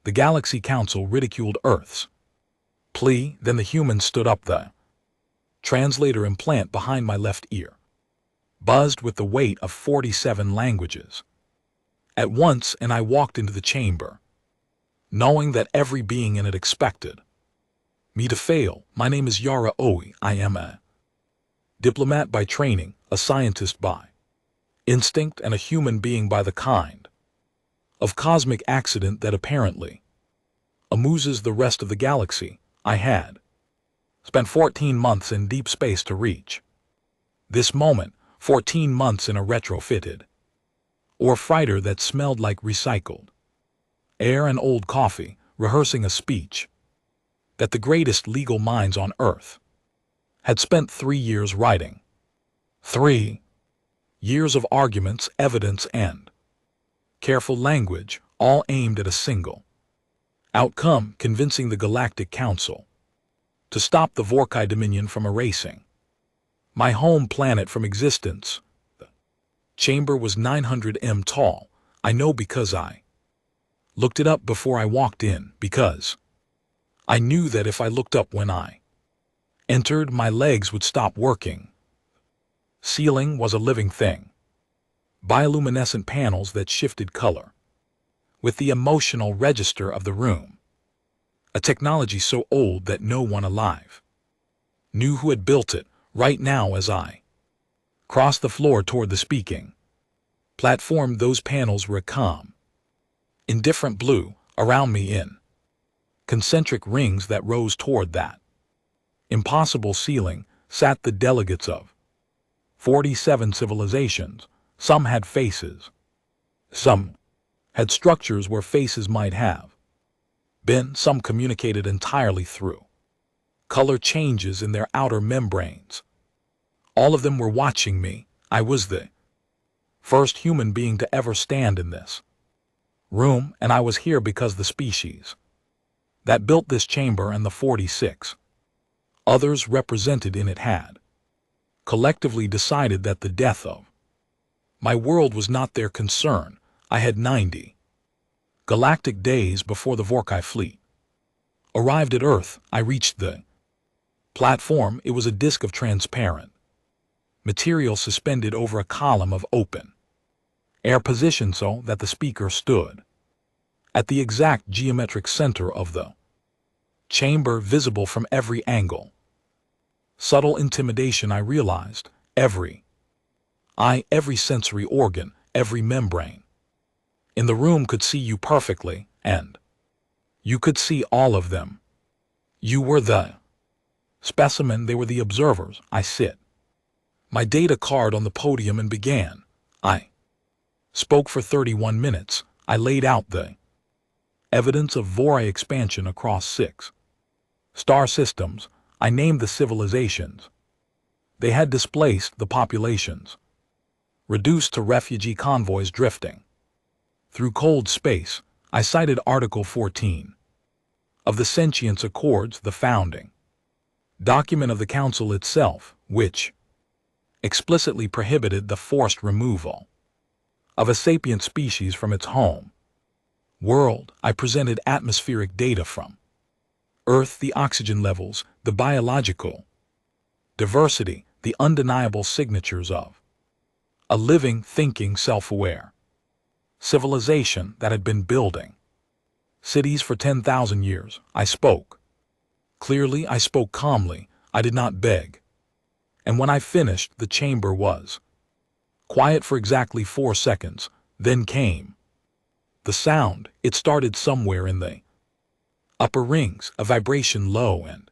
The Galaxy Council ridiculed Earth's plea, then the humans stood up. The translator implant behind my left ear buzzed with the weight of 47 languages at once, and I walked into the chamber, knowing that every being in it expected me to fail. My name is Yara Oe. I am a diplomat by training, a scientist by instinct, and a human being by the kind of cosmic accident that apparently amuses the rest of the galaxy. I had spent 14 months in deep space to reach this moment, 14 months in a retrofitted or freighter that smelled like recycled air and old coffee, rehearsing a speech that the greatest legal minds on Earth had spent 3 years writing. 3 years of arguments, evidence, and careful language, all aimed at a single outcome: convincing the Galactic Council to stop the Vorkai Dominion from erasing my home planet from existence. The chamber was 900 m tall. I know because I looked it up before I walked in, because I knew that if I looked up when I entered, my legs would stop working. Ceiling was a living thing. Bioluminescent panels that shifted color with the emotional register of the room. A technology so old that no one alive knew who had built it. Right now, as I crossed the floor toward the speaking platform, those panels were a calm, indifferent blue around me, in concentric rings that rose toward that impossible ceiling sat the delegates of 47 civilizations. Some had faces. Some had structures where faces might have been. Some communicated entirely through color changes in their outer membranes. All of them were watching me. I was the first human being to ever stand in this room, and I was here because the species that built this chamber and the 46 others represented in it had collectively decided that the death of my world was not their concern. I had 90 galactic days before the Vorkai fleet arrived at Earth. I reached the platform. It was a disk of transparent material suspended over a column of open air, positioned so that the speaker stood at the exact geometric center of the chamber, visible from every angle. Subtle intimidation, I realized. Every sensory organ, every membrane in the room could see you perfectly, and you could see all of them. You were the specimen, they were the observers. I sit my data card on the podium and began. I spoke for 31 minutes. I laid out the evidence of Vorai expansion across 6 star systems. I named the civilizations they had displaced, the populations reduced to refugee convoys drifting through cold space. I cited Article 14 of the Sentience Accords, the founding document of the Council itself, which explicitly prohibited the forced removal of a sapient species from its home world. I presented atmospheric data from Earth, the oxygen levels, the biological diversity, the undeniable signatures of a living, thinking, self-aware civilization that had been building cities for 10,000 years. I spoke clearly. I spoke calmly. I did not beg. And when I finished, the chamber was quiet for exactly 4 seconds. Then came the sound. It started somewhere in the upper rings, a vibration low and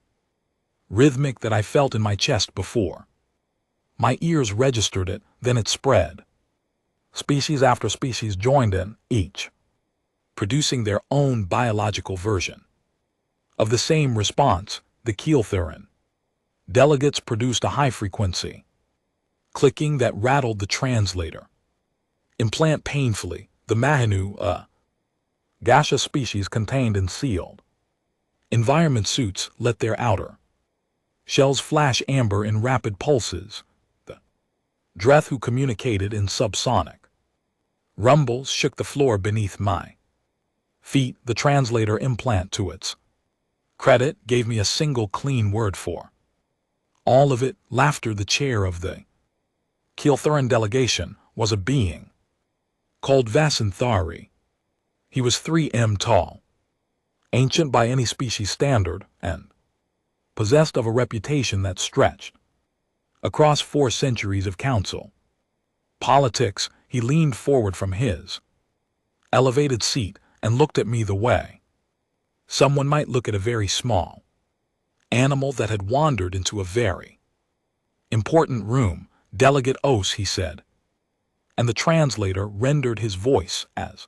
rhythmic that I felt in my chest before my ears registered it. Then it spread. Species after species joined in, each producing their own biological version of the same response. The Terran delegates produced a high-frequency clicking that rattled the translator implant painfully. The Mahanu, a gaseous species contained in sealed environment suits, let their outer shells flash amber in rapid pulses. The Dreth, who communicated in subsonic rumbles, shook the floor beneath my Feet, the translator implant to its credit, gave me a single clean word for all of it. Laughter. The chair of the Terran delegation was a being called Vasanthari. He was 3 m tall, ancient by any species standard, and possessed of a reputation that stretched across 4 centuries of council politics. He leaned forward from his elevated seat and looked at me the way someone might look at a very small animal that had wandered into a very important room. Delegate Os, he said, and the translator rendered his voice as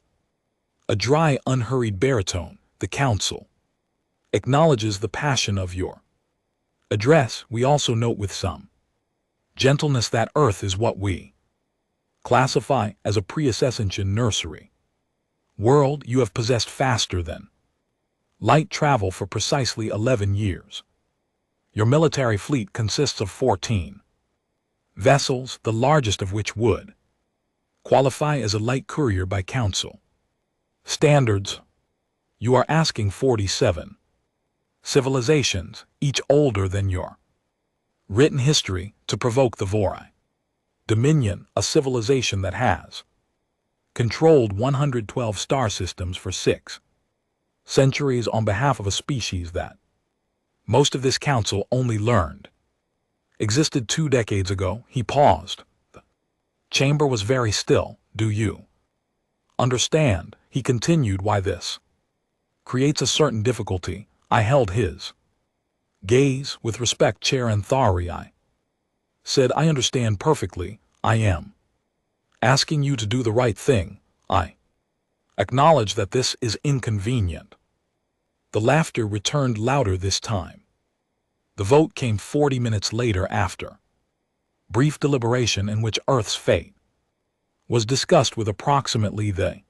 a dry, unhurried baritone. The council acknowledges the passion of your address. We also note with some gentleness that Earth is what we classify as a pre-ascension nursery world. You have possessed faster than light travel for precisely 11 years. Your military fleet consists of 14 vessels, the largest of which would qualify as a light courier by council standards. You are asking 47 civilizations, each older than your written history, to provoke the Vorai Dominion, a civilization that has controlled 112 star systems for 6 centuries on behalf of a species that most of this council only learned existed 2 decades ago. He paused. The chamber was very still. Do you understand? He continued. Why this creates a certain difficulty. I held his gaze with respect. Chair Anthari, I said, I understand perfectly. I am asking you to do the right thing. I acknowledge that this is inconvenient. The laughter returned louder this time. The vote came 40 minutes later after brief deliberation in which Earth's fate was discussed with approximately the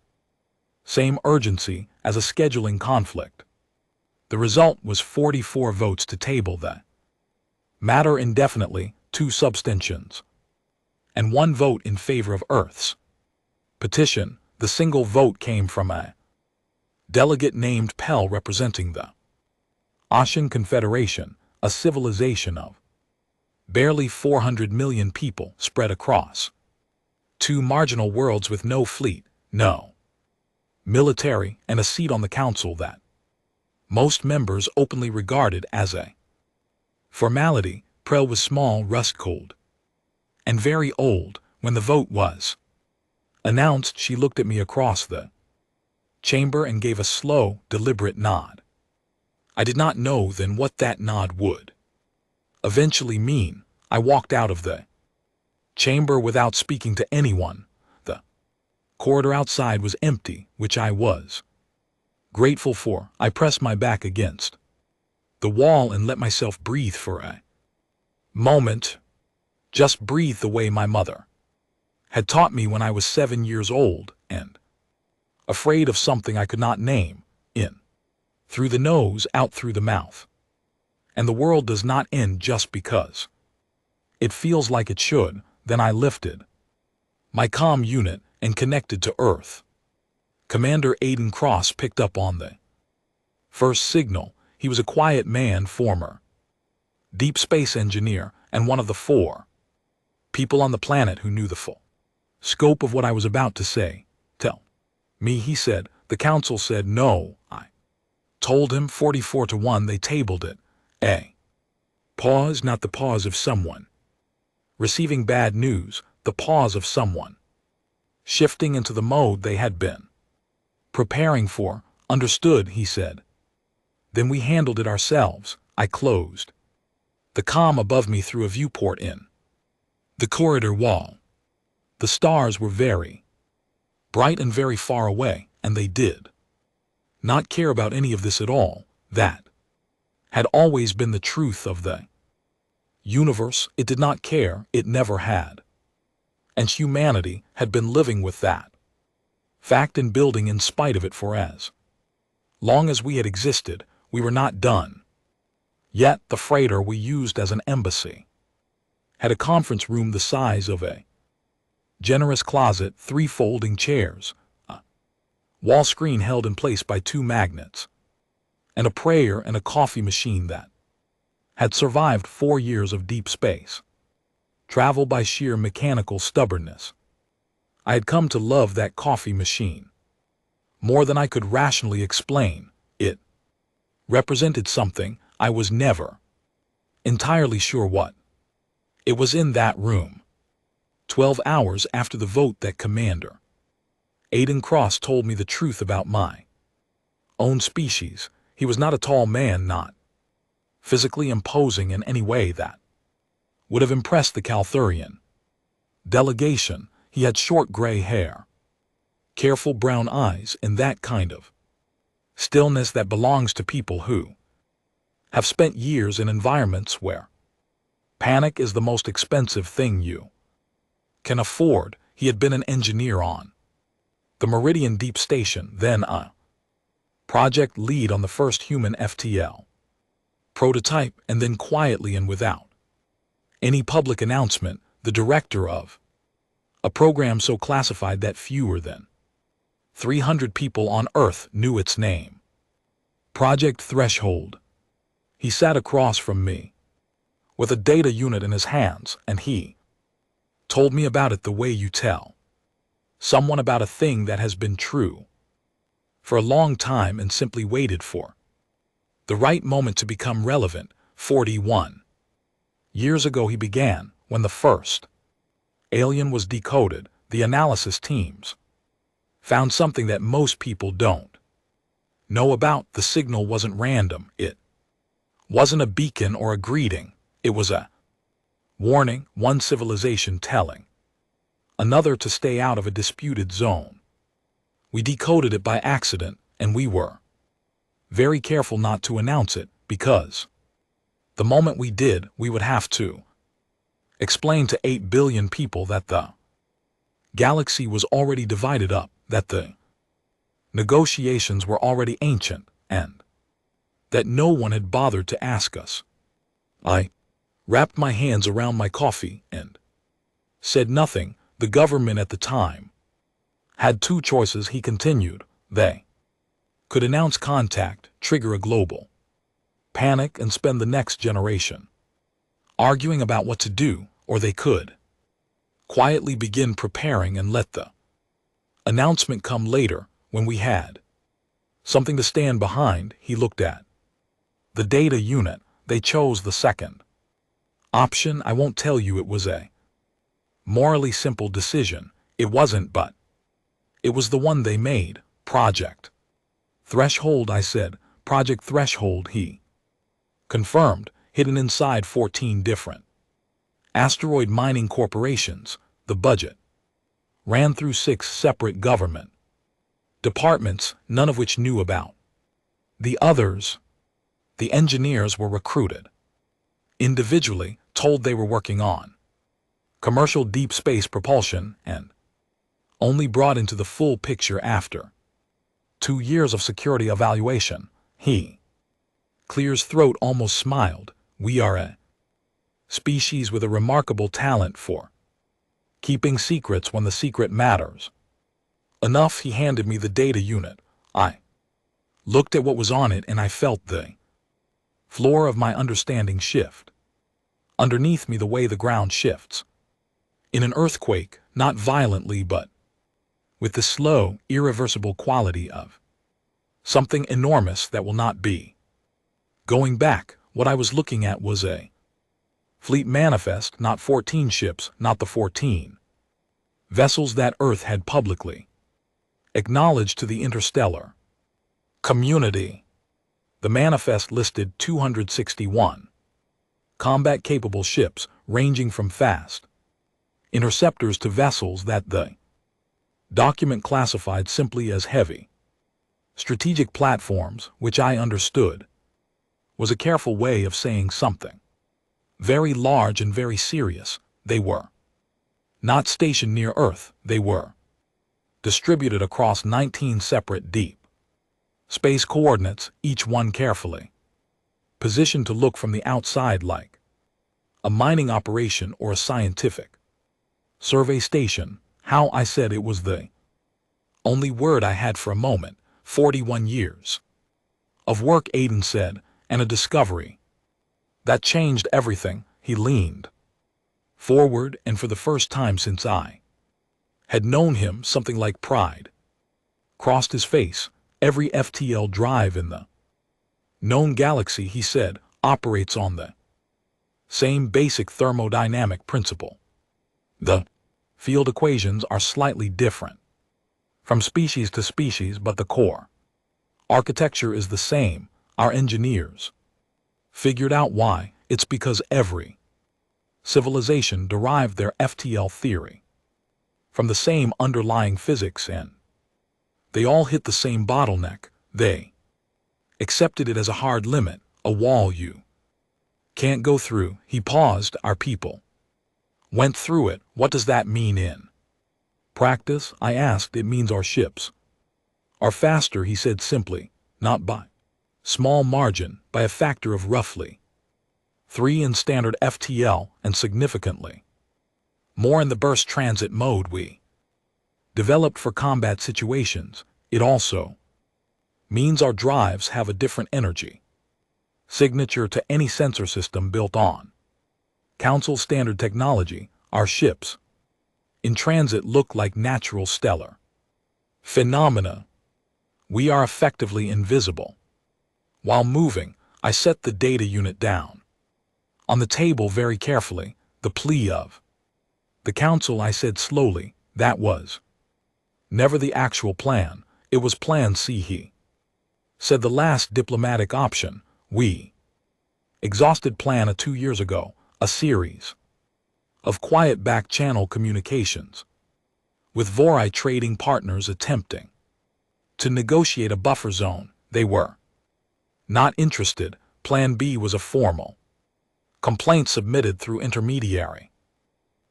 same urgency as a scheduling conflict. The result was 44 votes to table the matter indefinitely, 2 substentions, and 1 vote in favor of Earth's petition. The single vote came from a delegate named Pell, representing the Ocean Confederation, a civilization of barely 400 million people spread across 2 marginal worlds with no fleet, no military, and a seat on the council that most members openly regarded as a formality. Prel was small, rust-cold, and very old. When the vote was announced, she looked at me across the chamber and gave a slow, deliberate nod. I did not know then what that nod would eventually mean. I walked out of the chamber without speaking to anyone. The corridor outside was empty, which I was grateful for. I pressed my back against the wall and let myself breathe for a moment. Just breathe the way my mother had taught me when I was 7 years old and afraid of something I could not name. In through the nose, out through the mouth. And the world does not end just because it feels like it should. Then I lifted my comm unit and connected to Earth. Commander Aiden Cross picked up on the first signal. He was a quiet man, former deep space engineer, and one of the 4 people on the planet who knew the full scope of what I was about to say. Tell me, he said. The council said no. I told him 44-1. They tabled it. A pause, not the pause of someone receiving bad news, the pause of someone shifting into the mode they had been preparing for. Understood, he said. Then we handled it ourselves. I closed the comm above me through a viewport in the corridor wall. The stars were very bright and very far away, and they did not care about any of this at all. That had always been the truth of the universe. It did not care. It never had. And humanity had been living with that fact and building in spite of it for as long as we had existed. We were not done. Yet the freighter we used as an embassy had a conference room the size of a generous closet, 3 folding chairs, Wall screen held in place by two magnets, and a prayer and a coffee machine that had survived 4 years of deep space travel by sheer mechanical stubbornness. I had come to love that coffee machine more than I could rationally explain. It represented something I was never entirely sure what. It was in that room, 12 hours after the vote, that Commander Aiden Cross told me the truth about my own species. He was not a tall man, not physically imposing in any way that would have impressed the Calthurian delegation. He had short gray hair, careful brown eyes, and that kind of stillness that belongs to people who have spent years in environments where panic is the most expensive thing you can afford. He had been an engineer on the Meridian Deep Station, then a project lead on the first human FTL prototype, and then quietly and without any public announcement, the director of a program so classified that fewer than 300 people on Earth knew its name. Project Threshold. He sat across from me with a data unit in his hands, and he told me about it the way you tell someone about a thing that has been true for a long time and simply waited for the right moment to become relevant. 41 years ago he began, when the first alien was decoded. The analysis teams found something that most people don't know about. The signal wasn't random. It wasn't a beacon or a greeting. It was a warning, one civilization telling another to stay out of a disputed zone. We decoded it by accident, and we were very careful not to announce it, because the moment we did, we would have to explain to 8 billion people that the galaxy was already divided up, that the negotiations were already ancient, and that no one had bothered to ask us. I wrapped my hands around my coffee and said nothing. The government at the time had two choices, he continued. They could announce contact, trigger a global panic, and spend the next generation arguing about what to do, or they could quietly begin preparing and let the announcement come later, when we had something to stand behind. He looked at the data unit. They chose the second option. I won't tell you it was a morally simple decision. It wasn't, but it was the one they made. Project Threshold, I said. Project Threshold, he confirmed, hidden inside 14 different asteroid mining corporations. The budget ran through 6 separate government departments, none of which knew about the others. The engineers were recruited individually, told they were working on commercial deep space propulsion, and only brought into the full picture after 2 years of security evaluation. He clears throat, almost smiled. We are a species with a remarkable talent for keeping secrets when the secret matters enough. He handed me the data unit. I looked at what was on it, and I felt the floor of my understanding shift underneath me, the way the ground shifts in an earthquake, not violently, but with the slow, irreversible quality of something enormous that will not be going back. What I was looking at was a fleet manifest, not 14 ships, not the 14 vessels that Earth had publicly acknowledged to the interstellar community. The manifest listed 261 combat-capable ships, ranging from fast interceptors to vessels that the document classified simply as heavy strategic platforms, which I understood was a careful way of saying something very large and very serious. They were not stationed near Earth. They were distributed across 19 separate deep space coordinates, each one carefully positioned to look from the outside like a mining operation or a scientific survey station. How? I said it was the Only word I had for a moment, 41 years. Of work, Aiden said, and a discovery. That changed everything. He leaned forward, and for the first time since I had known him, something like pride crossed his face. Every FTL drive in the known galaxy, he said, operates on the same basic thermodynamic principle. The field equations are slightly different from species to species, but the core architecture is the same. Our engineers figured out why. It's because every civilization derived their FTL theory from the same underlying physics, and they all hit the same bottleneck. They accepted it as a hard limit, a wall you can't go through. He paused. Our people went through it. What does that mean in practice? I asked. It means our ships are faster, he said simply, not by small margin, by a factor of roughly 3 in standard FTL, and significantly more in the burst transit mode we developed for combat situations. It also means our drives have a different energy signature to any sensor system built on Council standard technology. Our ships in transit look like natural stellar phenomena. We are effectively invisible while moving. I set the data unit down on the table very carefully. The plea of the Council, I said slowly, that was never the actual plan. It was Plan C, he said, the last diplomatic option. We exhausted Plan A 2 years ago, a series of quiet back-channel communications with Vori trading partners attempting to negotiate a buffer zone. They were not interested. Plan B was a formal complaint submitted through intermediary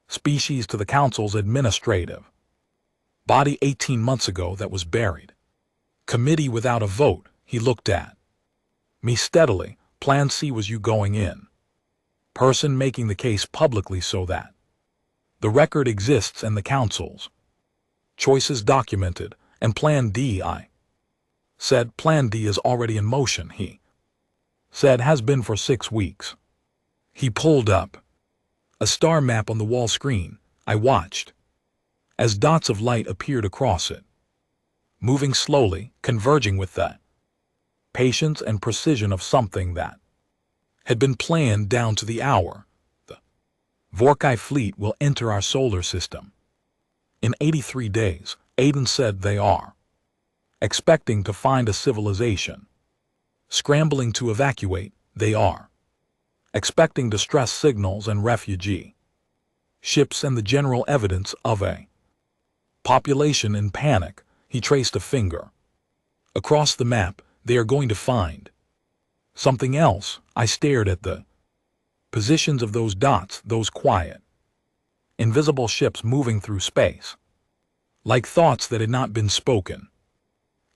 species to the Council's administrative body 18 months ago that was buried. Committee without a vote. He looked at me steadily. Plan C was you going in person, making the case publicly so that the record exists and the Council's choices documented. And Plan D, I said. Plan D is already in motion, he said, has been for 6 weeks. He pulled up a star map on the wall screen. I watched as dots of light appeared across it, moving slowly, converging with the patience and precision of something that had been planned down to the hour. The Vorkai fleet will enter our solar system in 83 days, Aiden said. They are expecting to find a civilization scrambling to evacuate. They are expecting distress signals and refugee ships and the general evidence of a population in panic. He traced a finger across the map. They are going to find something else. I stared at the positions of those dots, those quiet, invisible ships moving through space, like thoughts that had not been spoken.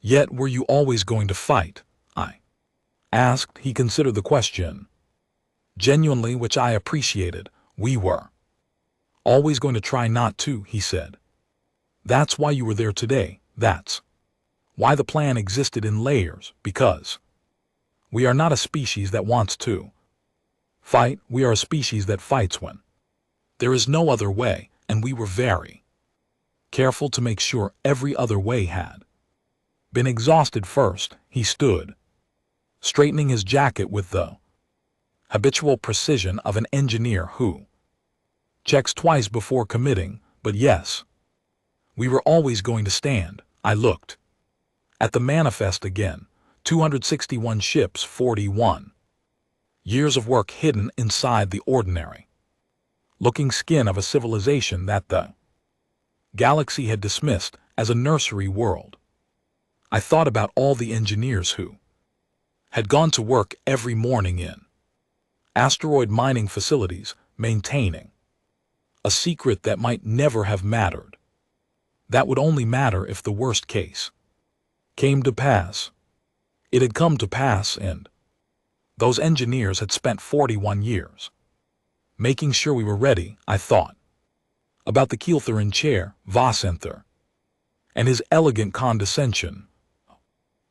Yet were you always going to fight? I asked. He considered the question genuinely, which I appreciated. We were always going to try not to, he said. That's why you were there today. That's why the plan existed in layers, because we are not a species that wants to fight. We are a species that fights when there is no other way, and we were very careful to make sure every other way had been exhausted first. He stood, straightening his jacket with the habitual precision of an engineer who checks twice before committing. But yes, we were always going to stand. I looked at the manifest again. 261 ships, 41 years of work hidden inside the ordinary looking skin of a civilization that the galaxy had dismissed as a nursery world. I thought about all the engineers who had gone to work every morning in asteroid mining facilities, maintaining a secret that might never have mattered, that would only matter if the worst case came to pass. It had come to pass, and those engineers had spent 41 years making sure we were ready. I thought about the Keeltherin chair, Vosenther, and his elegant condescension.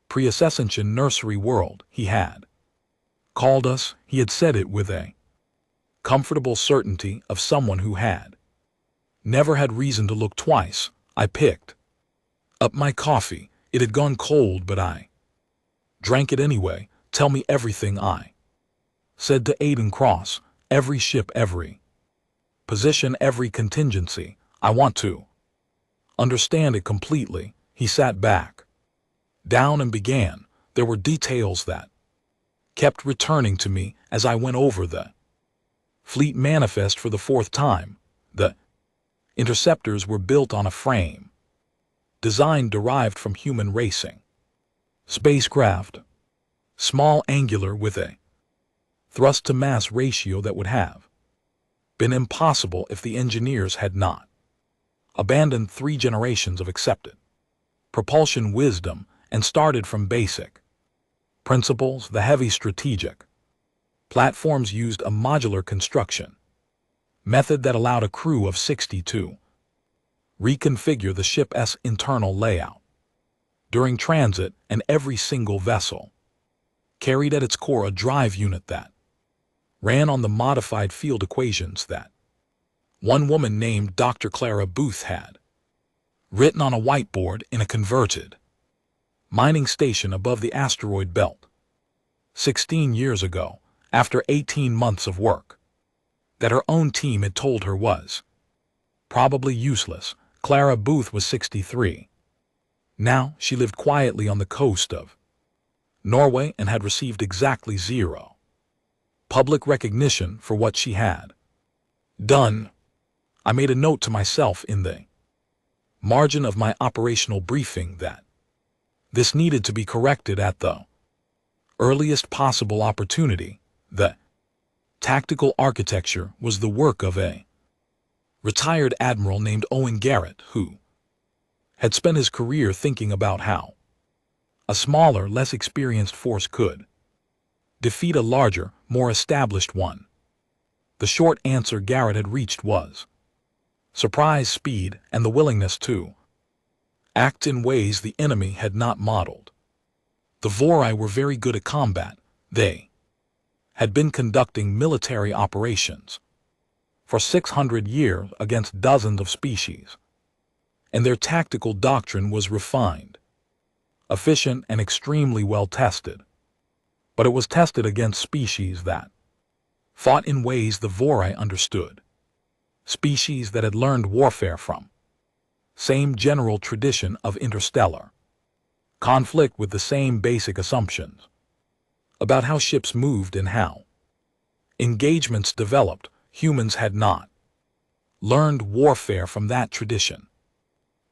Pre-ascension nursery world, he had called us. He had said it with a comfortable certainty of someone who had never had reason to look twice. I picked up my coffee. It had gone cold, but I drank it anyway. Tell me everything, I said to Aiden Cross. Every ship, every position, every contingency. I want to understand it completely. He sat back down and began. There were details that kept returning to me as I went over the fleet manifest for the fourth time. The interceptors were built on a frame design derived from human racing spacecraft, small, angular, with a thrust-to-mass ratio that would have been impossible if the engineers had not abandoned 3 generations of accepted propulsion wisdom and started from basic principles. The heavy strategic platforms used a modular construction method that allowed a crew of 60 to reconfigure the ship's internal layout during transit, and every single vessel carried at its core a drive unit that ran on the modified field equations that one woman named Dr. Clara Booth had written on a whiteboard in a converted mining station above the asteroid belt 16 years ago, after 18 months of work that her own team had told her was probably useless. Clara Booth was 63. Now she lived quietly on the coast of Norway and had received exactly 0 public recognition for what she had done. I made a note to myself in the margin of my operational briefing that this needed to be corrected at the earliest possible opportunity. The tactical architecture was the work of a retired admiral named Owen Garrett, who had spent his career thinking about how a smaller, less experienced force could defeat a larger, more established one. The short answer Garrett had reached was surprise, speed, and the willingness to act in ways the enemy had not modeled. The Vorai were very good at combat. They had been conducting military operations for 600 years against dozens of species, and their tactical doctrine was refined, efficient, and extremely well tested. But it was tested against species that fought in ways the Vorai understood, species that had learned warfare from same general tradition of interstellar conflict with the same basic assumptions about how ships moved and how engagements developed. Humans had not learned warfare from that tradition.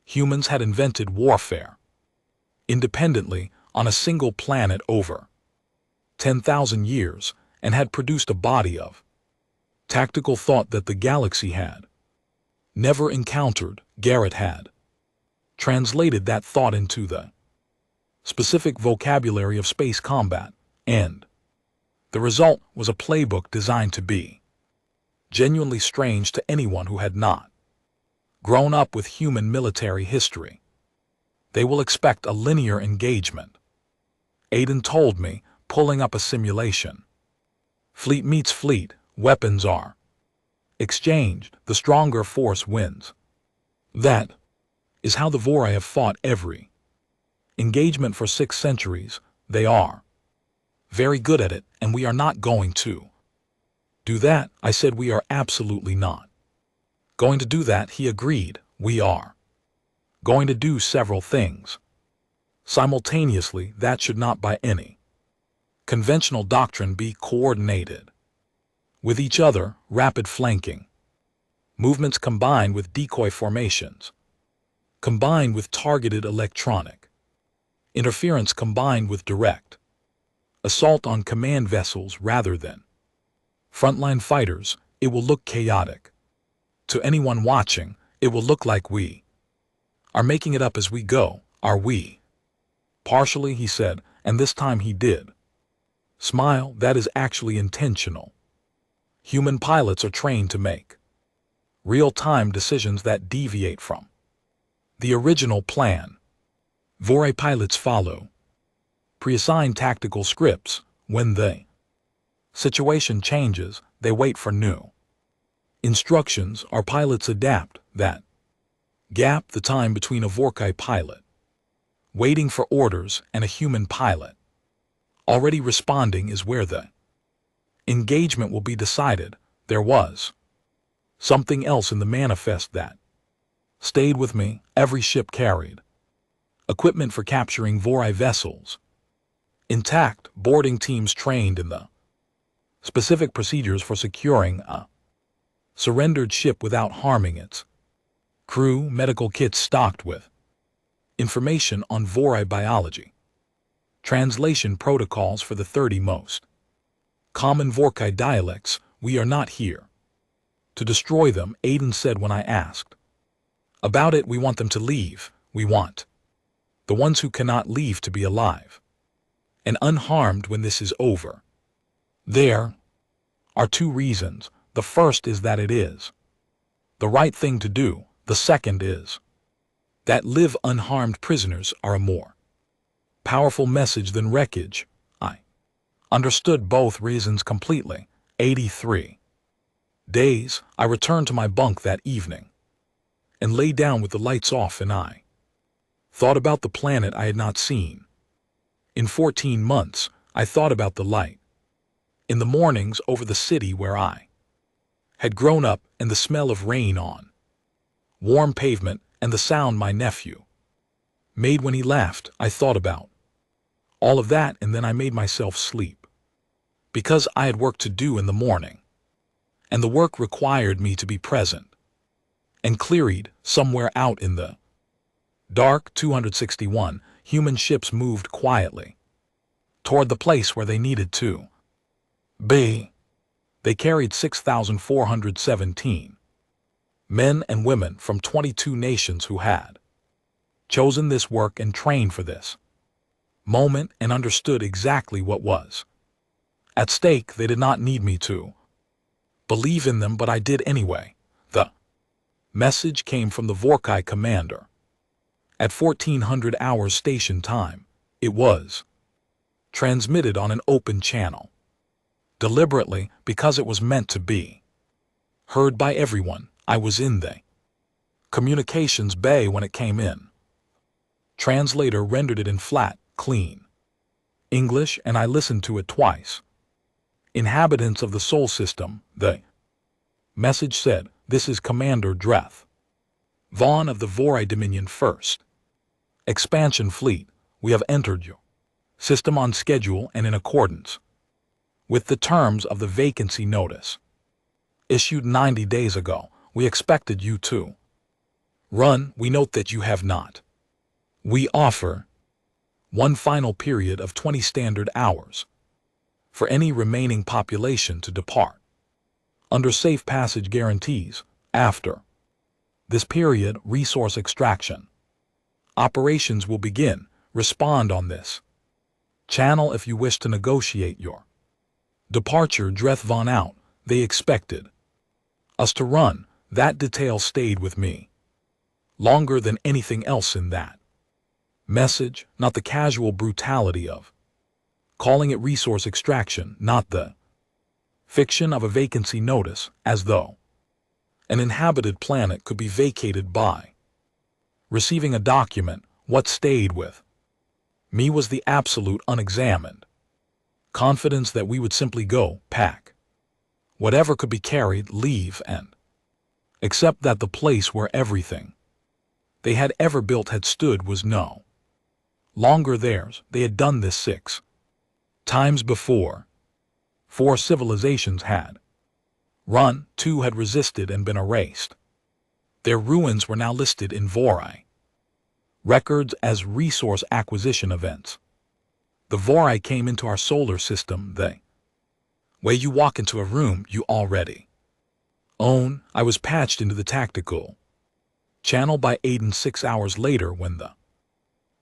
Humans had invented warfare independently on a single planet over 10,000 years and had produced a body of tactical thought that the galaxy had never encountered. Garrett had translated that thought into the specific vocabulary of space combat, and the result was a playbook designed to be genuinely strange to anyone who had not grown up with human military history. They will expect a linear engagement, Aiden told me, pulling up a simulation. Fleet meets fleet, weapons are exchanged, the stronger force wins. That is how the Vorai have fought every engagement for 6 centuries. They are very good at it, and we are not going to do that. I said we are absolutely not going to do that. He agreed. We are going to do several things simultaneously that should not by any conventional doctrine be coordinated with each other. Rapid flanking movements combined with decoy formations, combined with targeted electronic interference, combined with direct assault on command vessels rather than frontline fighters. It will look chaotic. To anyone watching, it will look like we are making it up as we go. Are we? Partially, he said, and this time he did smile. That is actually intentional. Human pilots are trained to make real-time decisions that deviate from The original plan. Vorai pilots follow pre-assigned tactical scripts. When the situation changes, they wait for new instructions. Our pilots adapt that gap, the time between a Vorai pilot waiting for orders and a human pilot already responding, is where the engagement will be decided. There was something else in the manifest that stayed with me. Every ship carried equipment for capturing Vorai vessels intact, boarding teams trained in the specific procedures for securing a surrendered ship without harming its crew, medical kits stocked with information on Vorai biology, translation protocols for the 30 most common Vorai dialects. We are not here to destroy them, Aiden said when I asked about it. We want them to leave. We want the ones who cannot leave to be alive and unharmed when this is over. There are two reasons. The first is that it is the right thing to do. The second is that live unharmed prisoners are a more powerful message than wreckage. I understood both reasons completely. 83 days, I returned to my bunk that evening and lay down with the lights off, and I thought about the planet I had not seen in 14 months. I thought about the light in the mornings over the city where I had grown up, and the smell of rain on warm pavement, and the sound my nephew made when he laughed. I thought about all of that, and then I made myself sleep because I had work to do in the morning, and the work required me to be present and cleared somewhere out in the dark. 261 human ships moved quietly toward the place where they needed to be. They carried 6,417 men and women from 22 nations who had chosen this work and trained for this moment and understood exactly what was at stake. They did not need me to believe in them, but I did anyway. The message came from the Vorai commander at 1400 hours station time. It was transmitted on an open channel deliberately because it was meant to be heard by everyone. I was in the communications bay when it came in. Translator rendered it in flat, clean English, and I listened to it twice. Inhabitants of the Sol system, the message said, this is Commander Dreth Vaughn of the Vorai Dominion 1st Expansion Fleet. We have entered your system on schedule and in accordance with the terms of the vacancy notice issued 90 days ago. We expected you to run. We note that you have not. We offer one final period of 20 standard hours for any remaining population to depart under safe passage guarantees. After this period, resource extraction operations will begin. Respond on this channel if you wish to negotiate your departure. Dreth Vaughn out. They expected us to run. That detail stayed with me longer than anything else in that message. Not the casual brutality of calling it resource extraction, not the fiction of a vacancy notice, as though an inhabited planet could be vacated by receiving a document. What stayed with me was the absolute unexamined confidence that we would simply go, pack whatever could be carried, leave, and accept that the place where everything they had ever built had stood was no longer theirs. They had done this 6 times before. 4 civilizations had run, 2 had resisted and been erased. Their ruins were now listed in Vorai records as resource acquisition events. The Vorai came into our solar system the way you walk into a room you already own. I was patched into the tactical channel by Aiden 6 hours later when the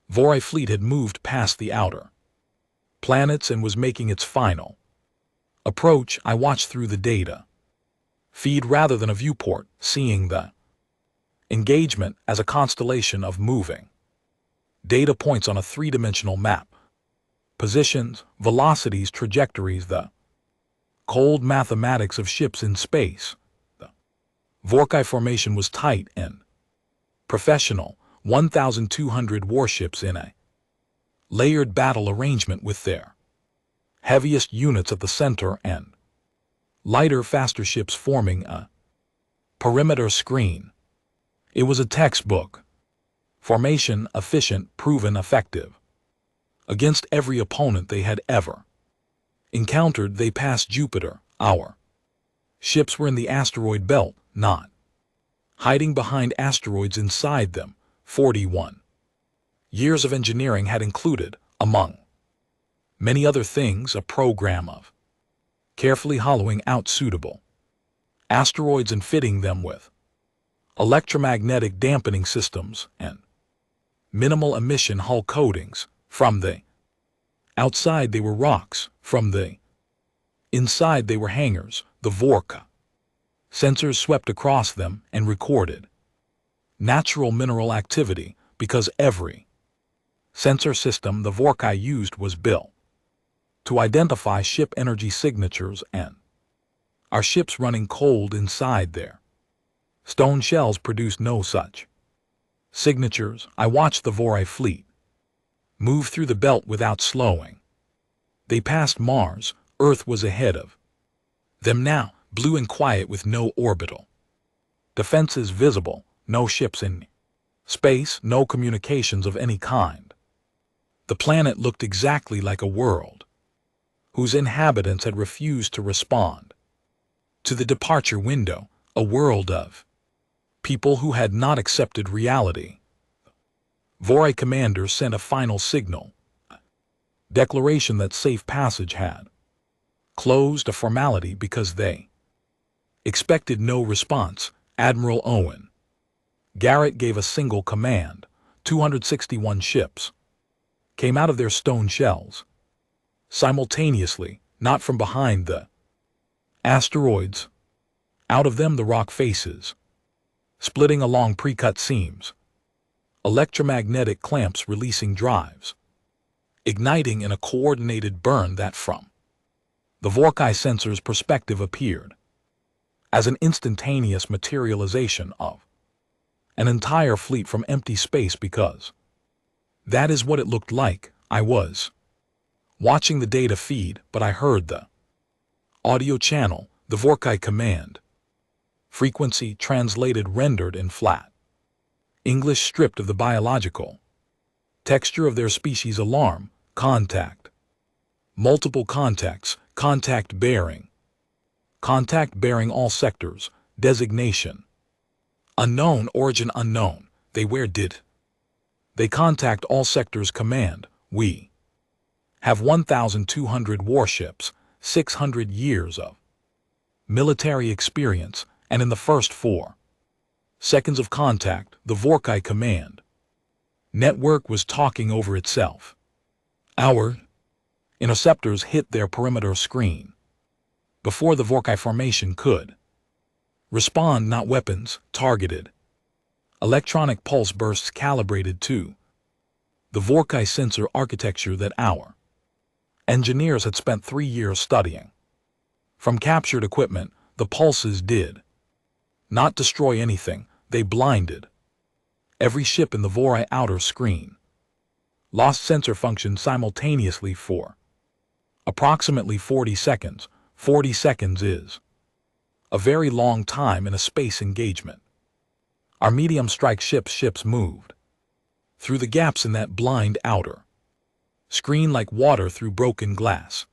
Vorai fleet had moved past the outer planets and was making its final approach. I watched through the data feed rather than a viewport, seeing the Engagement as a constellation of moving data points on a three-dimensional map. Positions, velocities, trajectories, the cold mathematics of ships in space. The Vorkai formation was tight and professional, 1,200 warships in a layered battle arrangement with their heaviest units at the center and lighter, faster ships forming a perimeter screen. It was a textbook. Formation, efficient, proven effective. Against every opponent they had ever encountered, they passed Jupiter. Our ships were in the asteroid belt, not hiding behind asteroids inside them. 41 years of engineering had included, among many other things, a program of carefully hollowing out suitable asteroids and fitting them with electromagnetic dampening systems and minimal emission hull coatings. From the outside they were rocks, from the inside they were hangars. The Vorka sensors swept across them and recorded natural mineral activity, because every sensor system the Vorkai used was built to identify ship energy signatures, and our ships running cold inside their stone shells produced no such signatures. I watched the Vorai fleet move through the belt without slowing. They passed Mars. Earth was ahead of them now, blue and quiet with no orbital defenses visible, no ships in space, no communications of any kind. The planet looked exactly like a world whose inhabitants had refused to respond to the departure window, a world of people who had not accepted reality. Vorai commander sent a final signal, declaration that safe passage had closed, a formality because they expected no response. Admiral Owen Garrett gave a single command. 261 ships came out of their stone shells simultaneously, not from behind the asteroids. Out of them the rock faces, splitting along pre-cut seams. Electromagnetic clamps releasing drives, igniting in a coordinated burn that from the Vorkai sensor's perspective appeared as an instantaneous materialization of an entire fleet from empty space, because that is what it looked like. I was watching the data feed, but I heard the audio channel, the Vorkai command frequency translated, rendered in flat English, stripped of the biological texture of their species. Alarm, contact, multiple contacts, contact bearing all sectors, designation unknown, origin unknown. Where did they contact all sectors? Command, we have 1,200 warships, 600 years of military experience, and in the first 4 seconds of contact, the Vorkai command network was talking over itself. Our interceptors hit their perimeter screen before the Vorkai formation could respond. Not weapons, targeted electronic pulse bursts calibrated to the Vorkai sensor architecture that our engineers had spent 3 years studying. From captured equipment, the pulses did not destroy anything. They blinded every ship in the Vorai outer screen. Lost sensor function simultaneously for approximately 40 seconds. 40 seconds is a very long time in a space engagement. Our medium strike ships moved through the gaps in that blind outer screen like water through broken glass.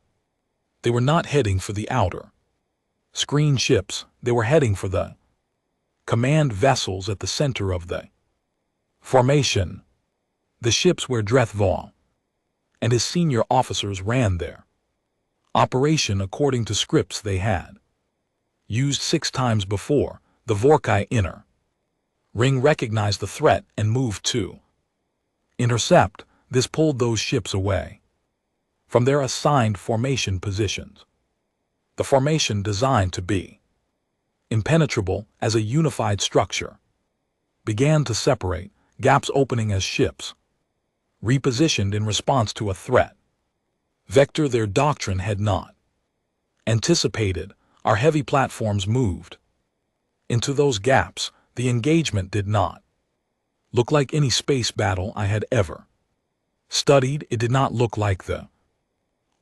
They were not heading for the outer screen ships. They were heading for the command vessels at the center of the formation, the ships where Drethval and his senior officers ran their operation according to scripts they had used 6 times before. The Vorkai inner ring recognized the threat and moved to intercept. This pulled those ships away from their assigned formation positions. The formation designed to be impenetrable as a unified structure began to separate, gaps opening as ships repositioned in response to a threat. Vector their doctrine had not anticipated. Our heavy platforms moved into those gaps. The engagement did not look like any space battle I had ever studied. It did not look like the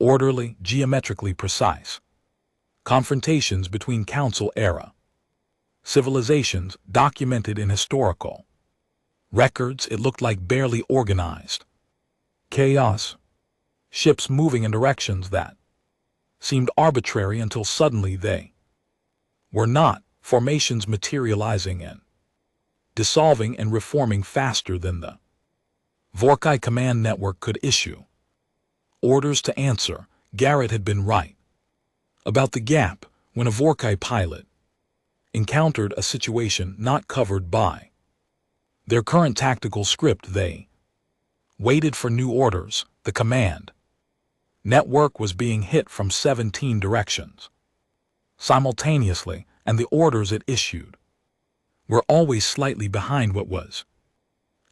orderly, geometrically precise confrontations between Council-era civilizations documented in historical records. It looked like barely organized chaos, ships moving in directions that seemed arbitrary until suddenly they were not, formations materializing and dissolving and reforming faster than the Vorkai command network could issue orders to answer. Garrett had been right about the gap. When a Vorkai pilot encountered a situation not covered by their current tactical script, they waited for new orders. The command network was being hit from 17 directions simultaneously, and the orders it issued were always slightly behind what was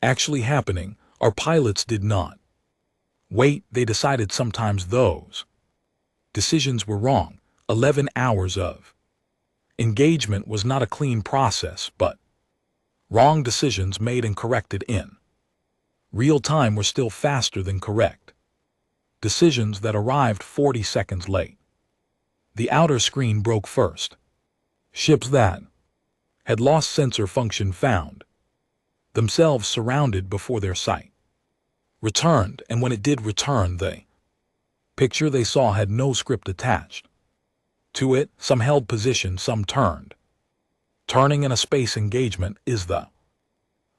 actually happening. Our pilots did not wait. They decided. Sometimes those decisions were wrong. 11 hours of engagement was not a clean process, but wrong decisions made and corrected in real time were still faster than correct decisions that arrived 40 seconds late. The outer screen broke first. Ships that had lost sensor function found themselves surrounded before their sight returned, and when it did return, the picture they saw had no script attached to it. Some held position, some turned. Turning in a space engagement is the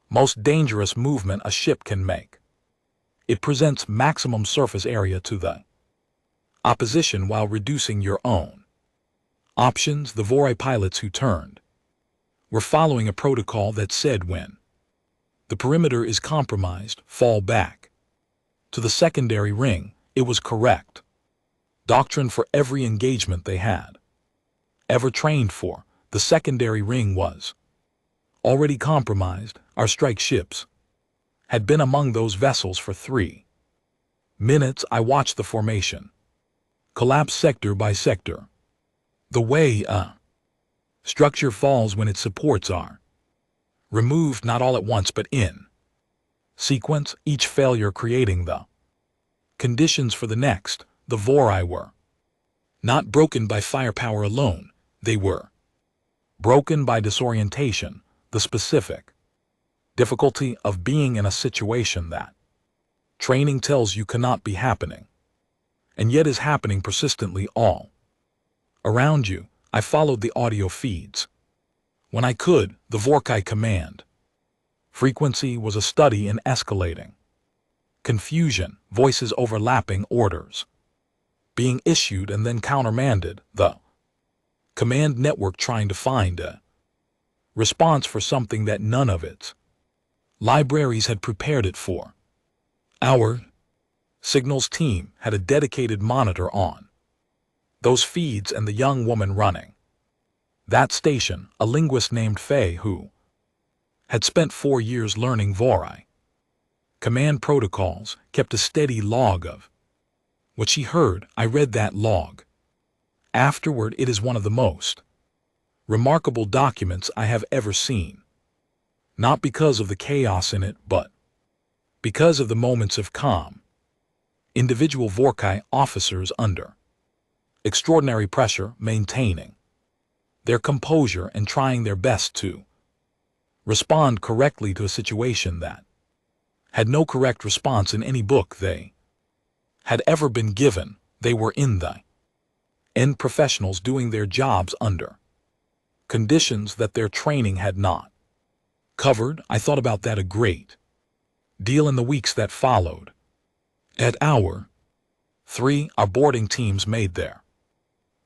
most dangerous movement a ship can make. It presents maximum surface area to the opposition while reducing your own options. The Vorai pilots who turned were following a protocol that said when the perimeter is compromised, fall back to the secondary ring. It was correct doctrine for every engagement they had ever trained for. The secondary ring was already compromised. Our strike ships had been among those vessels for 3 minutes. I watched the formation collapse sector by sector. The way a structure falls when its supports are removed, not all at once but in sequence, each failure creating the conditions for the next. The Vorai were not broken by firepower alone. They were broken by disorientation, the specific difficulty of being in a situation that training tells you cannot be happening, and yet is happening persistently all around you. I followed the audio feeds when I could. The Vorkai command frequency was a study in escalating confusion, voices overlapping, orders being issued and then countermanded. The command network trying to find a response for something that none of its libraries had prepared it for. Our signals team had a dedicated monitor on those feeds, and the young woman running that station, a linguist named Faye who had spent 4 years learning Vorai command protocols, kept a steady log of what she heard. I read that log afterward. It is one of the most remarkable documents I have ever seen, not because of the chaos in it, but because of the moments of calm. Individual Vorkai officers under extraordinary pressure, maintaining their composure and trying their best to respond correctly to a situation that had no correct response in any book they had ever been given. They were in the end professionals doing their jobs under conditions that their training had not covered. I thought about that a great deal in the weeks that followed. At hour 3, our boarding teams made their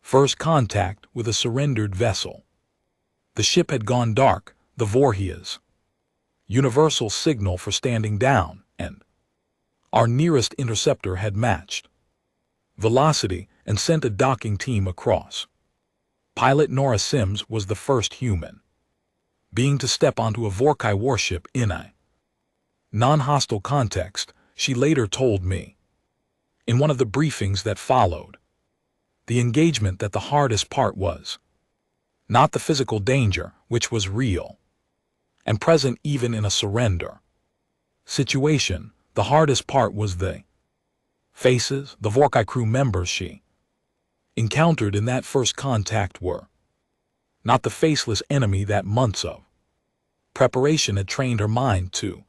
first contact with a surrendered vessel. The ship had gone dark, the Vorhia's universal signal for standing down, and our nearest interceptor had matched velocity and sent a docking team across. Pilot Nora Sims was the first human being to step onto a Vorkai warship in a non-hostile context, she later told me. In one of the briefings that followed, the engagement that the hardest part was not the physical danger, which was real and present even in a surrender situation. The hardest part was the faces the Vorkai crew members she encountered in that first contact were not the faceless enemy that months of preparation had trained her mind to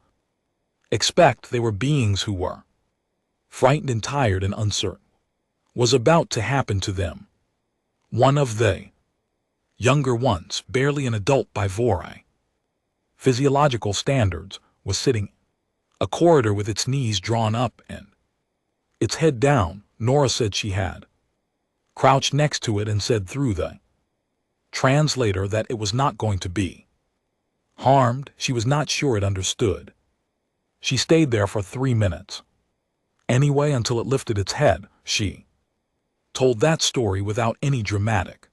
expect. They were beings who were frightened and tired and uncertain was about to happen to them. One of the younger ones, barely an adult by Vorai physiological standards, was sitting a corridor with its knees drawn up and its head down. Nora said she had crouched next to it and said through the translator that it was not going to be harmed. She was not sure it understood. She stayed there for 3 minutes. Anyway, until it lifted its head, she told that story without any dramatic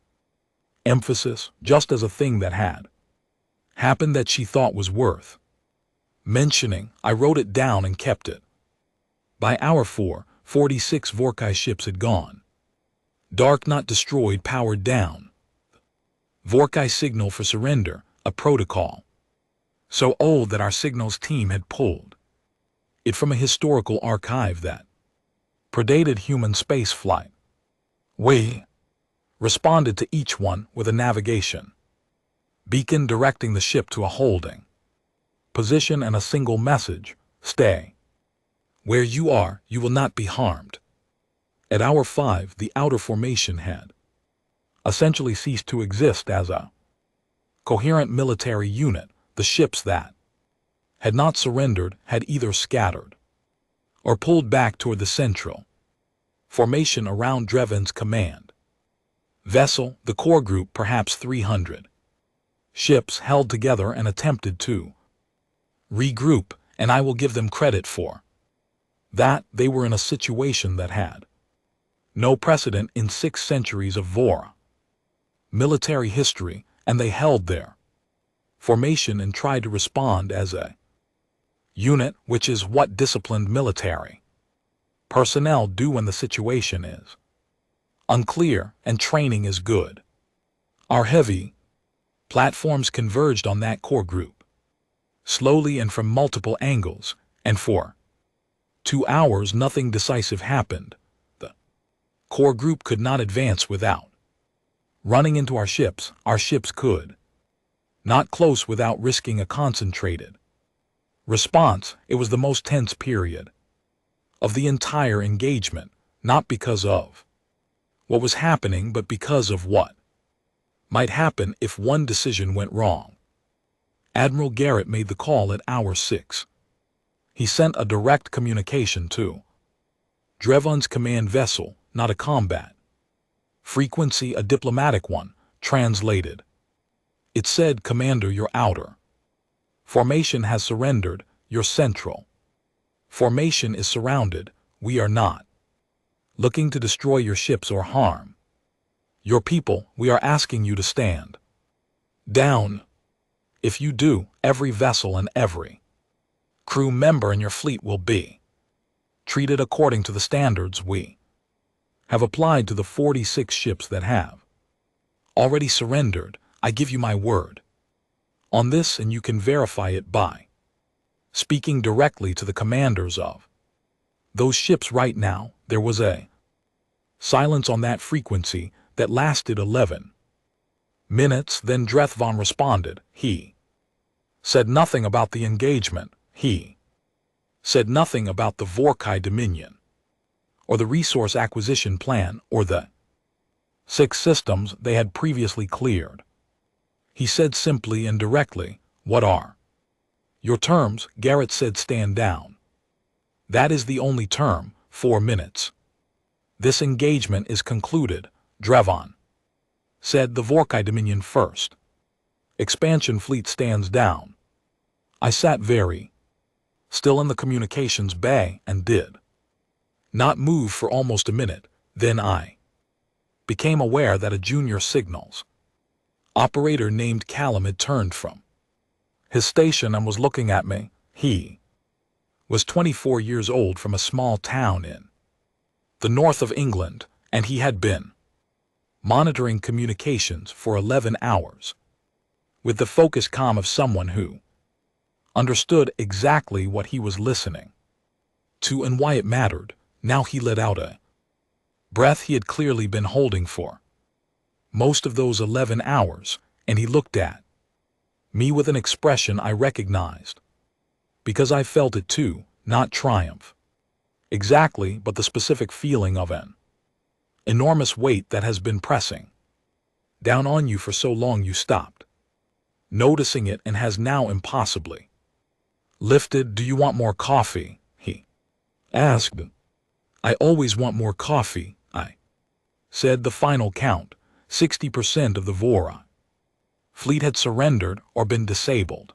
emphasis, just as a thing that had happened that she thought was worth mentioning. I wrote it down and kept it. By hour 4, 46 Vorkai ships had gone dark, not destroyed, powered down. Vorkai signal for surrender, a protocol so old that our signals team had pulled it from a historical archive that predated human space flight. We responded to each one with a navigation beacon directing the ship to a holding position and a single message: stay where you are, you will not be harmed. At hour 5, the outer formation had essentially ceased to exist as a coherent military unit. The ships that had not surrendered had either scattered or pulled back toward the central formation around Dreven's command vessel. The core group, perhaps 300 ships, held together and attempted to regroup, and I will give them credit for that. They were in a situation that had no precedent in 6 centuries of Vora military history, and they held their formation and tried to respond as a unit, which is what disciplined military personnel do when the situation is unclear and training is good. Our heavy platforms converged on that core group slowly and from multiple angles, and for 2 hours nothing decisive happened. The core group could not advance without running into our ships. Our ships could not close without risking a concentrated response. It was the most tense period of the entire engagement, not because of what was happening, but because of what might happen if one decision went wrong. Admiral Garrett made the call at hour 6. He sent a direct communication to Dreven's command vessel, not a combat frequency, a diplomatic one. Translated, it said, Commander, your outer formation has surrendered. Your central formation is surrounded. We are not looking to destroy your ships or harm your people. We are asking you to stand down. If you do, every vessel and every crew member in your fleet will be treated according to the standards we have applied to the 46 ships that have already surrendered. I give you my word on this, and you can verify it by speaking directly to the commanders of those ships right now. There was a silence on that frequency that lasted 11 minutes. Then Drethvon responded. He said nothing about the engagement. He said nothing about the Vorkai Dominion, or the resource acquisition plan, or the 6 systems they had previously cleared. He said simply and directly, what are your terms? Garrett said, stand down. That is the only term. 4 minutes. This engagement is concluded. Drethvon said, the Vorkai Dominion first expansion fleet stands down. I sat very still in the communications bay and did not move for almost a minute. Then I became aware that a junior signals operator named Callum had turned from his station and was looking at me. He was 24 years old from a small town in the north of England, and he had been monitoring communications for 11 hours with the focused calm of someone who understood exactly what he was listening to and why it mattered. Now he let out a breath he had clearly been holding for most of those 11 hours, and he looked at me with an expression I recognized, because I felt it too, not triumph exactly, but the specific feeling of an enormous weight that has been pressing down on you for so long you stopped noticing it and has now impossibly lifted. Do you want more coffee? He asked. I always want more coffee, I said. The final count, 60% of the Vora fleet had surrendered or been disabled.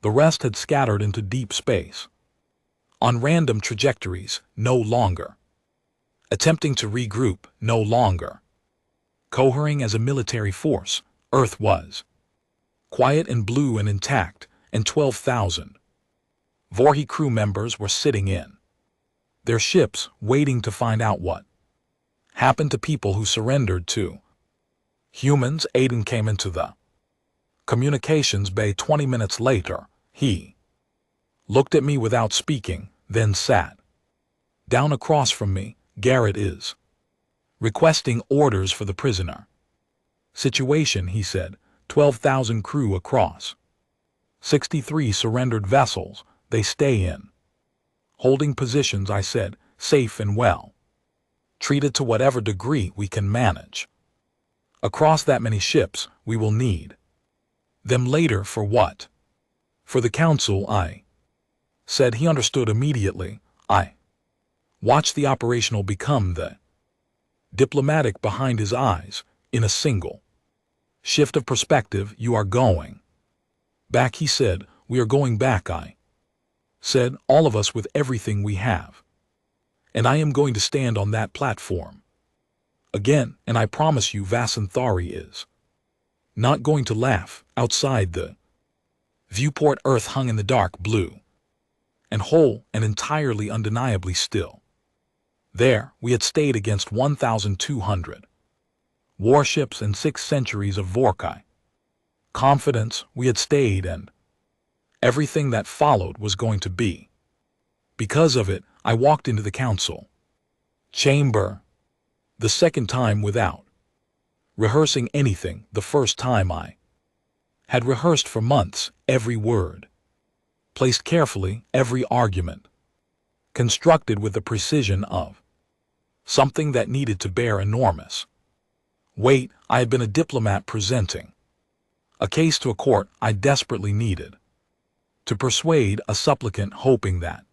The rest had scattered into deep space on random trajectories, no longer attempting to regroup, no longer cohering as a military force. Earth was quiet and blue and intact, and 12,000 Vorhi crew members were sitting in their ships waiting to find out what happened to people who surrendered to humans. Aiden came into the communications bay 20 minutes later. He looked at me without speaking, then sat down across from me. Garrett is requesting orders for the prisoner situation, he said. 12,000 crew across 63 surrendered vessels. They stay in holding positions, I said, safe and well treated to whatever degree we can manage. Across that many ships, we will need them later. For what? For the council, I said. He understood immediately. I watched the operational become the diplomatic behind his eyes. In a single shift of perspective, you are going back, he said. We are going back, I said, all of us with everything we have. And I am going to stand on that platform again, and I promise you Vasanthari is not going to laugh. Outside the viewport, Earth hung in the dark blue and whole and entirely undeniably still. There we had stayed against 1,200 warships and 6 centuries of Vorkai confidence. We had stayed, and everything that followed was going to be. Because of it, I walked into the council chamber the second time without rehearsing anything. The first time I had rehearsed for months, every word placed carefully, every argument constructed with the precision of something that needed to bear enormous weight. I had been a diplomat presenting a case to a court. I desperately needed to persuade a supplicant, hoping that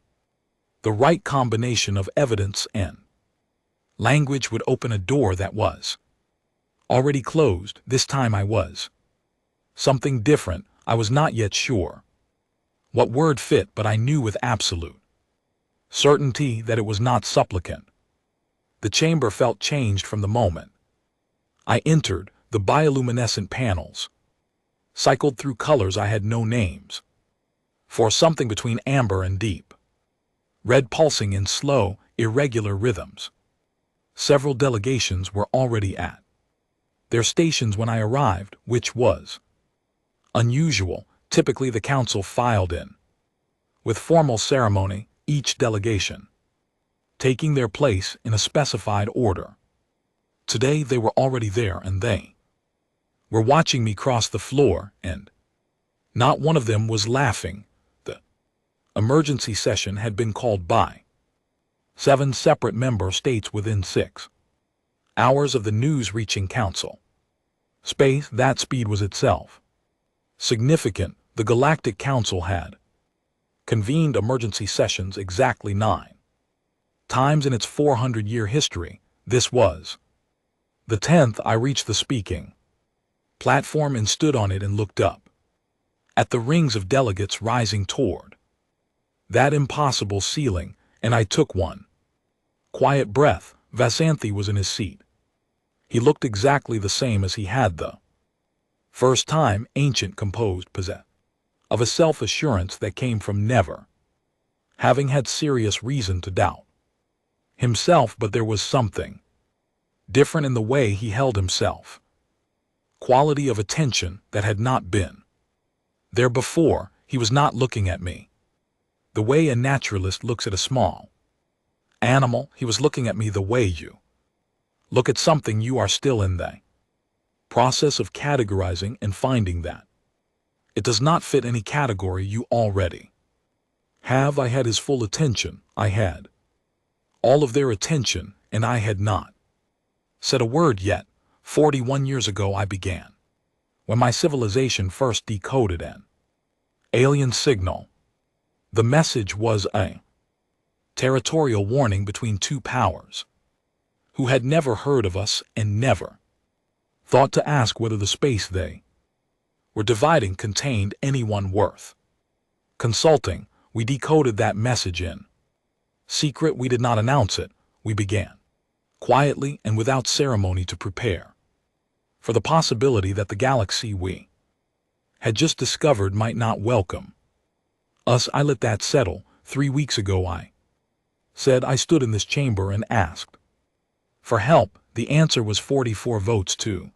the right combination of evidence and language would open a door that was already closed. This time I was something different. I was not yet sure what word fit, but I knew with absolute certainty that it was not supplicant. The chamber felt changed from the moment I entered. The bioluminescent panels cycled through colors I had no names for, something between amber and deep red, pulsing in slow, irregular rhythms. Several delegations were already at their stations when I arrived, which was unusual. Typically the council filed in with formal ceremony, each delegation taking their place in a specified order. Today they were already there, and they were watching me cross the floor, and not one of them was laughing. The emergency session had been called by 7 separate member states within 6 hours of the news reaching council space. That speed was itself significant. The Galactic Council had convened emergency sessions exactly 9 times in its 400-year history. This was the 10th. I reached the speaking platform and stood on it and looked up at the rings of delegates rising toward that impossible ceiling, and I took one quiet breath. Vasanthi was in his seat. He looked exactly the same as he had the first time, ancient, composed, possessed of a self-assurance that came from never having had serious reason to doubt himself, but there was something different in the way he held himself. Quality of attention that had not been there before. He was not looking at me the way a naturalist looks at a small animal. He was looking at me the way you look at something. You are still in the process of categorizing and finding that it does not fit any category you already have. I had his full attention. I had all of their attention, and I had not said a word yet. 41 years ago I began, when my civilization first decoded an alien signal. The message was a territorial warning between two powers who had never heard of us and never thought to ask whether the space they were dividing contained anyone worth consulting. We decoded that message in secret. We did not announce it. We began quietly and without ceremony to prepare for the possibility that the galaxy we had just discovered might not welcome us. I let that settle. 3 weeks ago I said I stood in this chamber and asked for help. The answer was 44 votes to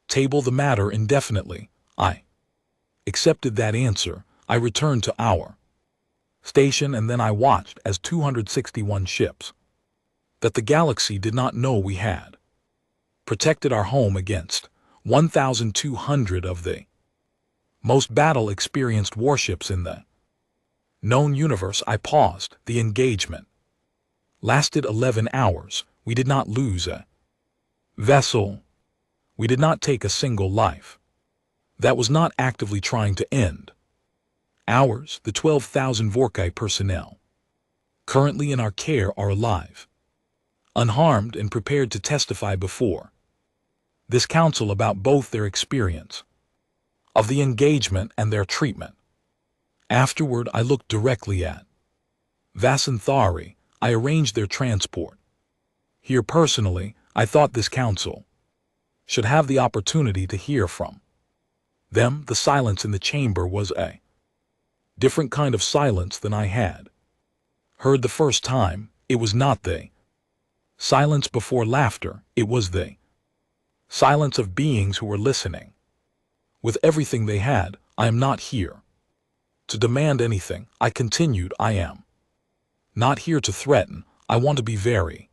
table the matter indefinitely. I accepted that answer. I returned to our station, and then I watched as 261 ships that the galaxy did not know we had protected our home against 1,200 of the most battle-experienced warships in the known universe. I paused. The engagement lasted 11 hours. We did not lose a vessel. We did not take a single life. That was not actively trying to end ours. The 12,000 Vorkai personnel currently in our care are alive, unharmed, and prepared to testify before this council about both their experience of the engagement and their treatment. Afterward, I looked directly at Vasanthari. I arranged their transport here personally. I thought this council should have the opportunity to hear from them. The silence in the chamber was a different kind of silence than I had heard the first time. It was not the silence before laughter. It was the silence of beings who were listening with everything they had. I am not here to demand anything, I continued. I am not here to threaten. I want to be very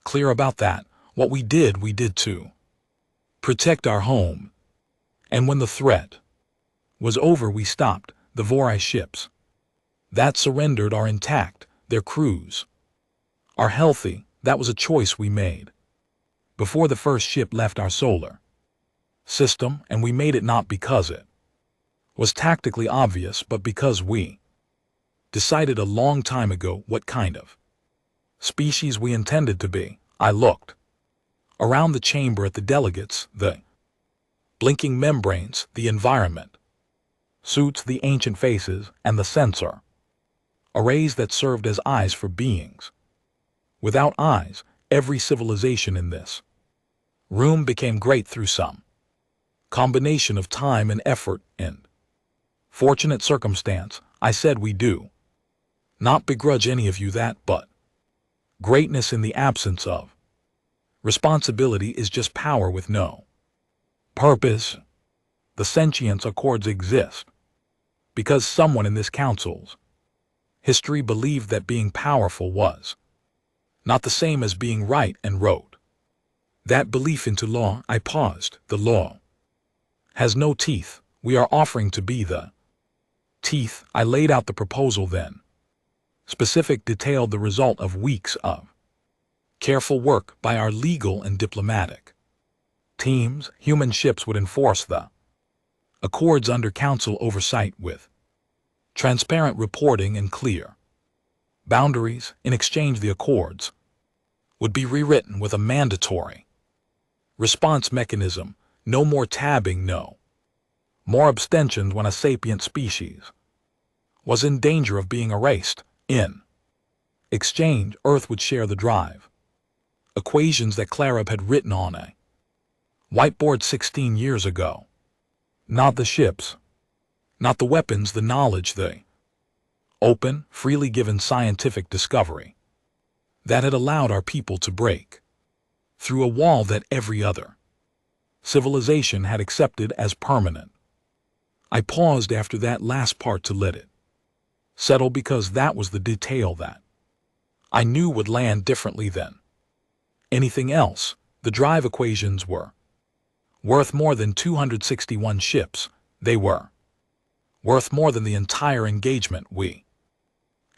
clear about that. What we did to protect our home. And when the threat was over, we stopped. The Vorai ships that surrendered are intact. Their crews are healthy. That was a choice we made before the first ship left our solar system, and we made it not because it was tactically obvious, but because we decided a long time ago what kind of species we intended to be. I looked around the chamber at the delegates, the blinking membranes, the environment suits, the ancient faces, and the sensor arrays that served as eyes for beings without eyes. Every civilization in this room became great through some combination of time and effort and fortunate circumstance. I said we do not begrudge any of you that, but greatness in the absence of responsibility is just power with no purpose. The sentience accords exist because someone in this council's history believed that being powerful was not the same as being right and wrote that belief into law. I paused. The law has no teeth. We are offering to be the teeth. I laid out the proposal then. Specific detailed the result of weeks of careful work by our legal and diplomatic teams. Human ships would enforce the accords under council oversight with transparent reporting and clear boundaries. In exchange, the accords would be rewritten with a mandatory response mechanism. No more tabbing, no more abstentions when a sapient species was in danger of being erased. In exchange, Earth would share the drive equations that Clarab had written on a whiteboard 16 years ago. Not the ships, Not the weapons, the knowledge, the open, freely given scientific discovery that had allowed our people to break through a wall that every other civilization had accepted as permanent. I paused after that last part to let it settle, because that was the detail that I knew would land differently than anything else. The drive equations were worth more than 261 ships. They were worth more than the entire engagement we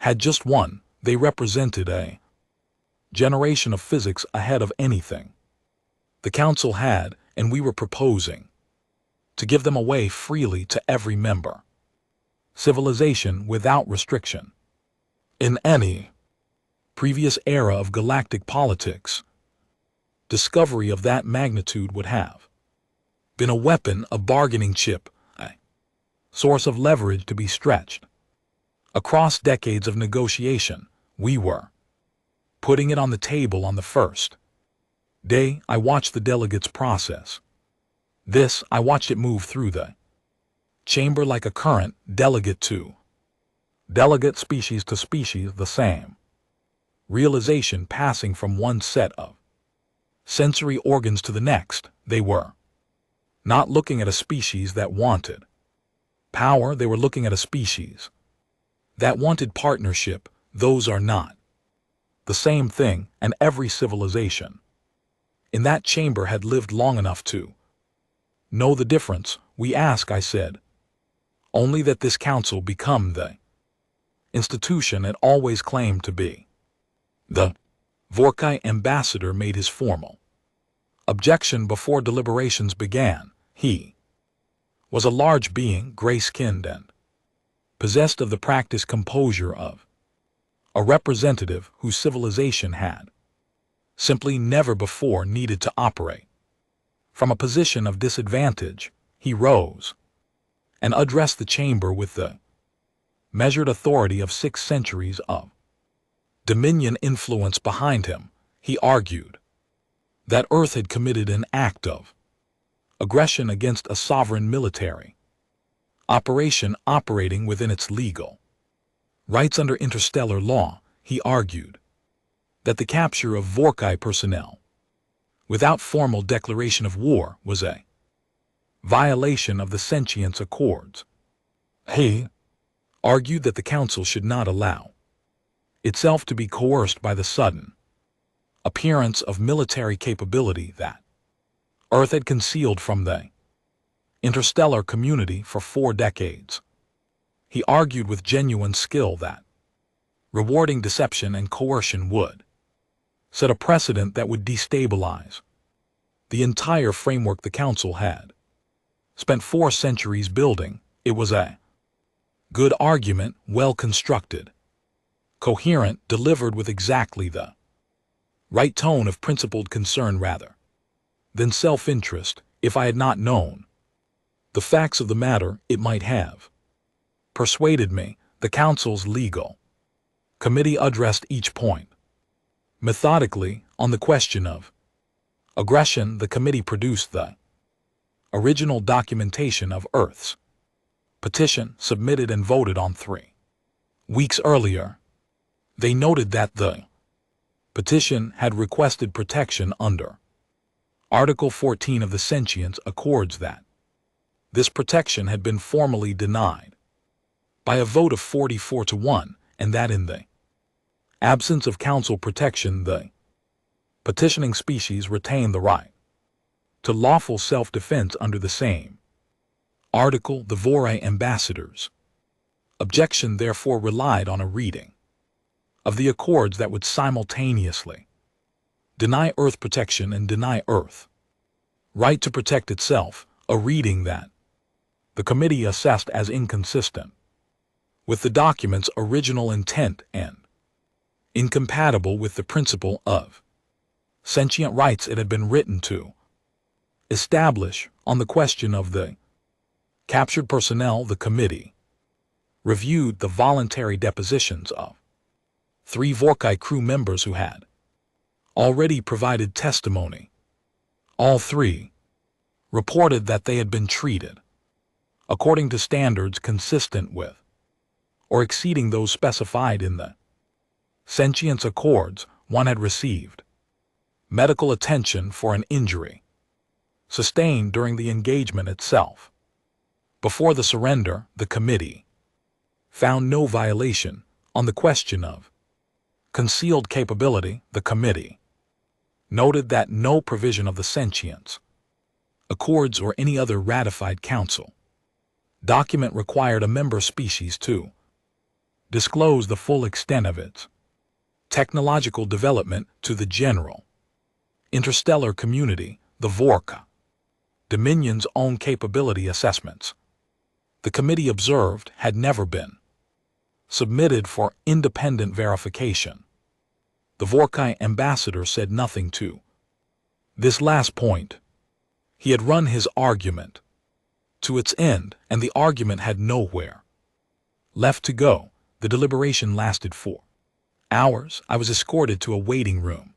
had just won. They represented a generation of physics ahead of anything the Council had, and we were proposing to give them away freely to every member civilization without restriction. In any previous era of galactic politics, discovery of that magnitude would have been a weapon, a bargaining chip, a source of leverage to be stretched across decades of negotiation. We were putting it on the table on the first day I watched the delegates process this. I watched it move through the chamber like a current, delegate to delegate, species to species, the same realization passing from one set of sensory organs to the next. They were not looking at a species that wanted power, they were looking at a species that wanted partnership. Those are not the same thing, and every civilization in that chamber had lived long enough to know the difference. We ask, I said, only that this council become the institution it always claimed to be. The Vorkai ambassador made his formal objection before deliberations began. He was a large being, gray-skinned and possessed of the practiced composure of a representative whose civilization had simply never before needed to operate from a position of disadvantage. He rose and addressed the chamber with the measured authority of 6 centuries of dominion influence behind him. He argued that Earth had committed an act of aggression against a sovereign military operation operating within its legal rights under interstellar law. He argued that the capture of Vorkai personnel without formal declaration of war was a violation of the Sentience Accords. He argued that the Council should not allow itself to be coerced by the sudden appearance of military capability that Earth had concealed from the interstellar community for 4 decades. He argued with genuine skill that rewarding deception and coercion would set a precedent that would destabilize the entire framework the Council had spent 4 centuries building. It was a good argument, well constructed, coherent, delivered with exactly the right tone of principled concern rather than self-interest. If I had not known the facts of the matter, it might have persuaded me. The Council's legal committee addressed each point methodically. On the question of aggression, the committee produced the original documentation of Earth's petition, submitted and voted on 3 weeks earlier. They noted that the petition had requested protection under Article 14 of the Sentience Accords, that this protection had been formally denied by a vote of 44 to 1, and that in the absence of Council protection, the petitioning species retained the right to lawful self-defense under the same article. The Vorkai ambassadors' objection therefore relied on a reading of the Accords that would simultaneously deny Earth protection and deny Earth right to protect itself, a reading that the committee assessed as inconsistent with the document's original intent and incompatible with the principle of sentient rights it had been written to establish. On the question of the captured personnel, the committee reviewed the voluntary depositions of 3 Vorkai crew members who had already provided testimony. All 3 reported that they had been treated according to standards consistent with or exceeding those specified in the sentience accords one had received. Medical attention for an injury sustained during the engagement itself. Before the surrender, the committee found no violation. On the question of concealed capability, the committee noted that no provision of the sentience accords or any other ratified council document required a member species to disclose the full extent of its technological development to the general interstellar community, the VORCA. Dominion's own capability assessments, the committee observed, had never been submitted for independent verification. The VORCA ambassador said nothing to this last point. He had run his argument to its end, and the argument had nowhere left to go. The deliberation lasted 4 hours. I was escorted to a waiting room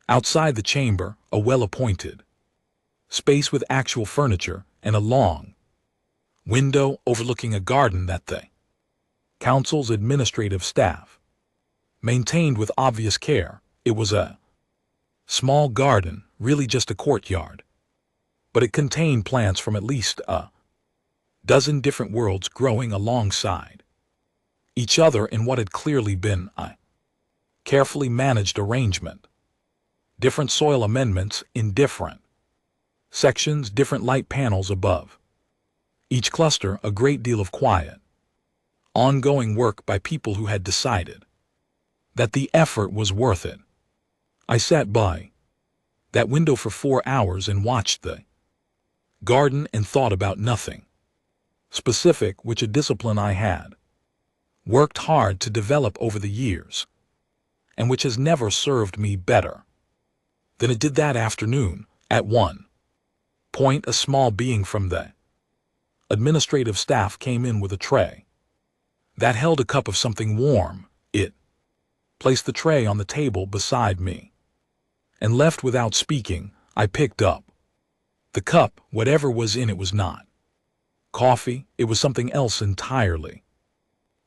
outside the chamber, a well-appointed space with actual furniture and a long window overlooking a garden that the council's administrative staff maintained with obvious care. It was a small garden, really just a courtyard, but it contained plants from at least a dozen different worlds growing alongside each other in what had clearly been a carefully managed arrangement. Different soil amendments in different sections, different light panels above each cluster, a great deal of quiet, ongoing work by people who had decided that the effort was worth it. I sat by that window for 4 hours and watched the garden and thought about nothing specific, which a discipline I had worked hard to develop over the years, and which has never served me better than it did that afternoon. At one point, a small being from the administrative staff came in with a tray that held a cup of something warm. It placed the tray on the table beside me and left without speaking. I picked up the cup. Whatever was in it was not coffee. It was something else entirely.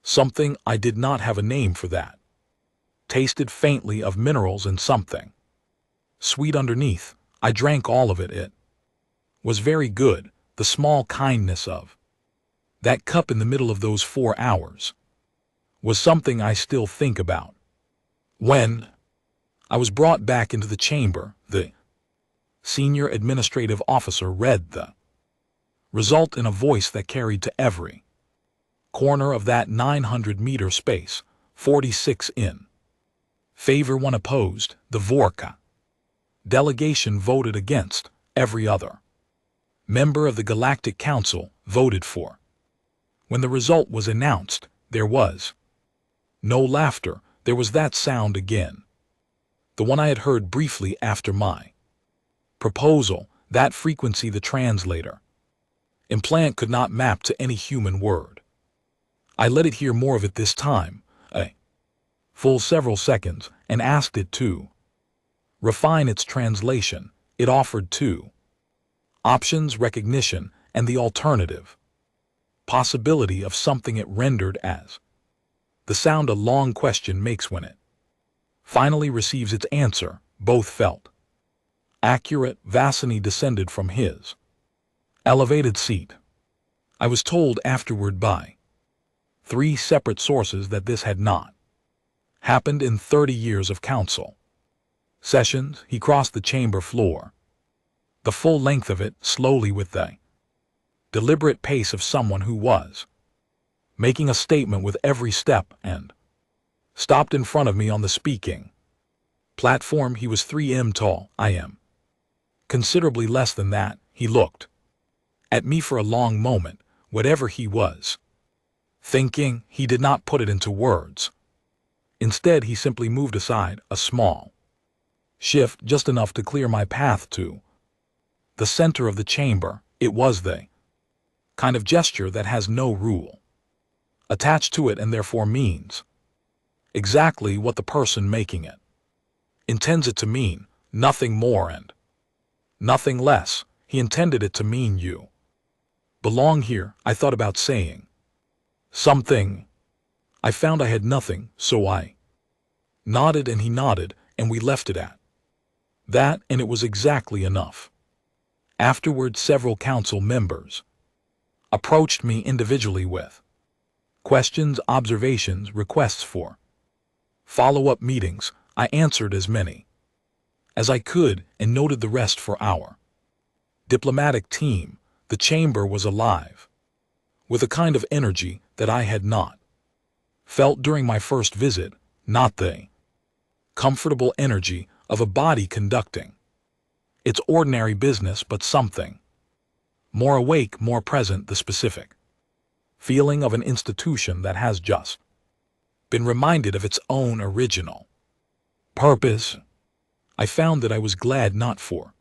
Something I did not have a name for that. Tasted faintly of minerals and something sweet underneath. I drank all of it. It was very good. The small kindness of that cup in the middle of those 4 hours was something I still think about. When I was brought back into the chamber, the senior administrative officer read the result in a voice that carried to every corner of that 900-meter space. 46 in favor, 1 opposed. The VORCA delegation voted against. Every other member of the Galactic Council voted for. When the result was announced, there was no laughter. There was that sound again, the one I had heard briefly after my proposal, that frequency the translator implant could not map to any human word. I let it hear more of it this time, a full several seconds, and asked it to refine its translation. It offered 2 options: recognition and the alternative possibility of something it rendered as the sound a long question makes when it finally receives its answer. Both felt accurate. Vassini descended from his elevated seat. I was told afterward by 3 separate sources that this had not happened in 30 years of council sessions. He crossed the chamber floor, the full length of it, slowly, with the deliberate pace of someone who was making a statement with every step, and stopped in front of me on the speaking platform. He was 3 m tall. I am considerably less than that. He looked at me for a long moment. Whatever he was thinking, he did not put it into words. Instead, he simply moved aside a small shift, just enough to clear my path to the center of the chamber. It was the kind of gesture that has no rule attached to it and therefore means exactly what the person making it intends it to mean, nothing more and nothing less. He intended it to mean you Belong here, I thought about saying. Something. I found I had nothing, so I nodded and he nodded, and we left it at that, and it was exactly enough. Afterward, several council members approached me individually with questions, observations, requests for follow-up meetings. I answered as many as I could and noted the rest for our diplomatic team. The chamber was alive with a kind of energy that I had not felt during my first visit, not the comfortable energy of a body conducting its ordinary business, but something more awake, more present, the specific feeling of an institution that has just been reminded of its own original purpose. I found that I was glad not for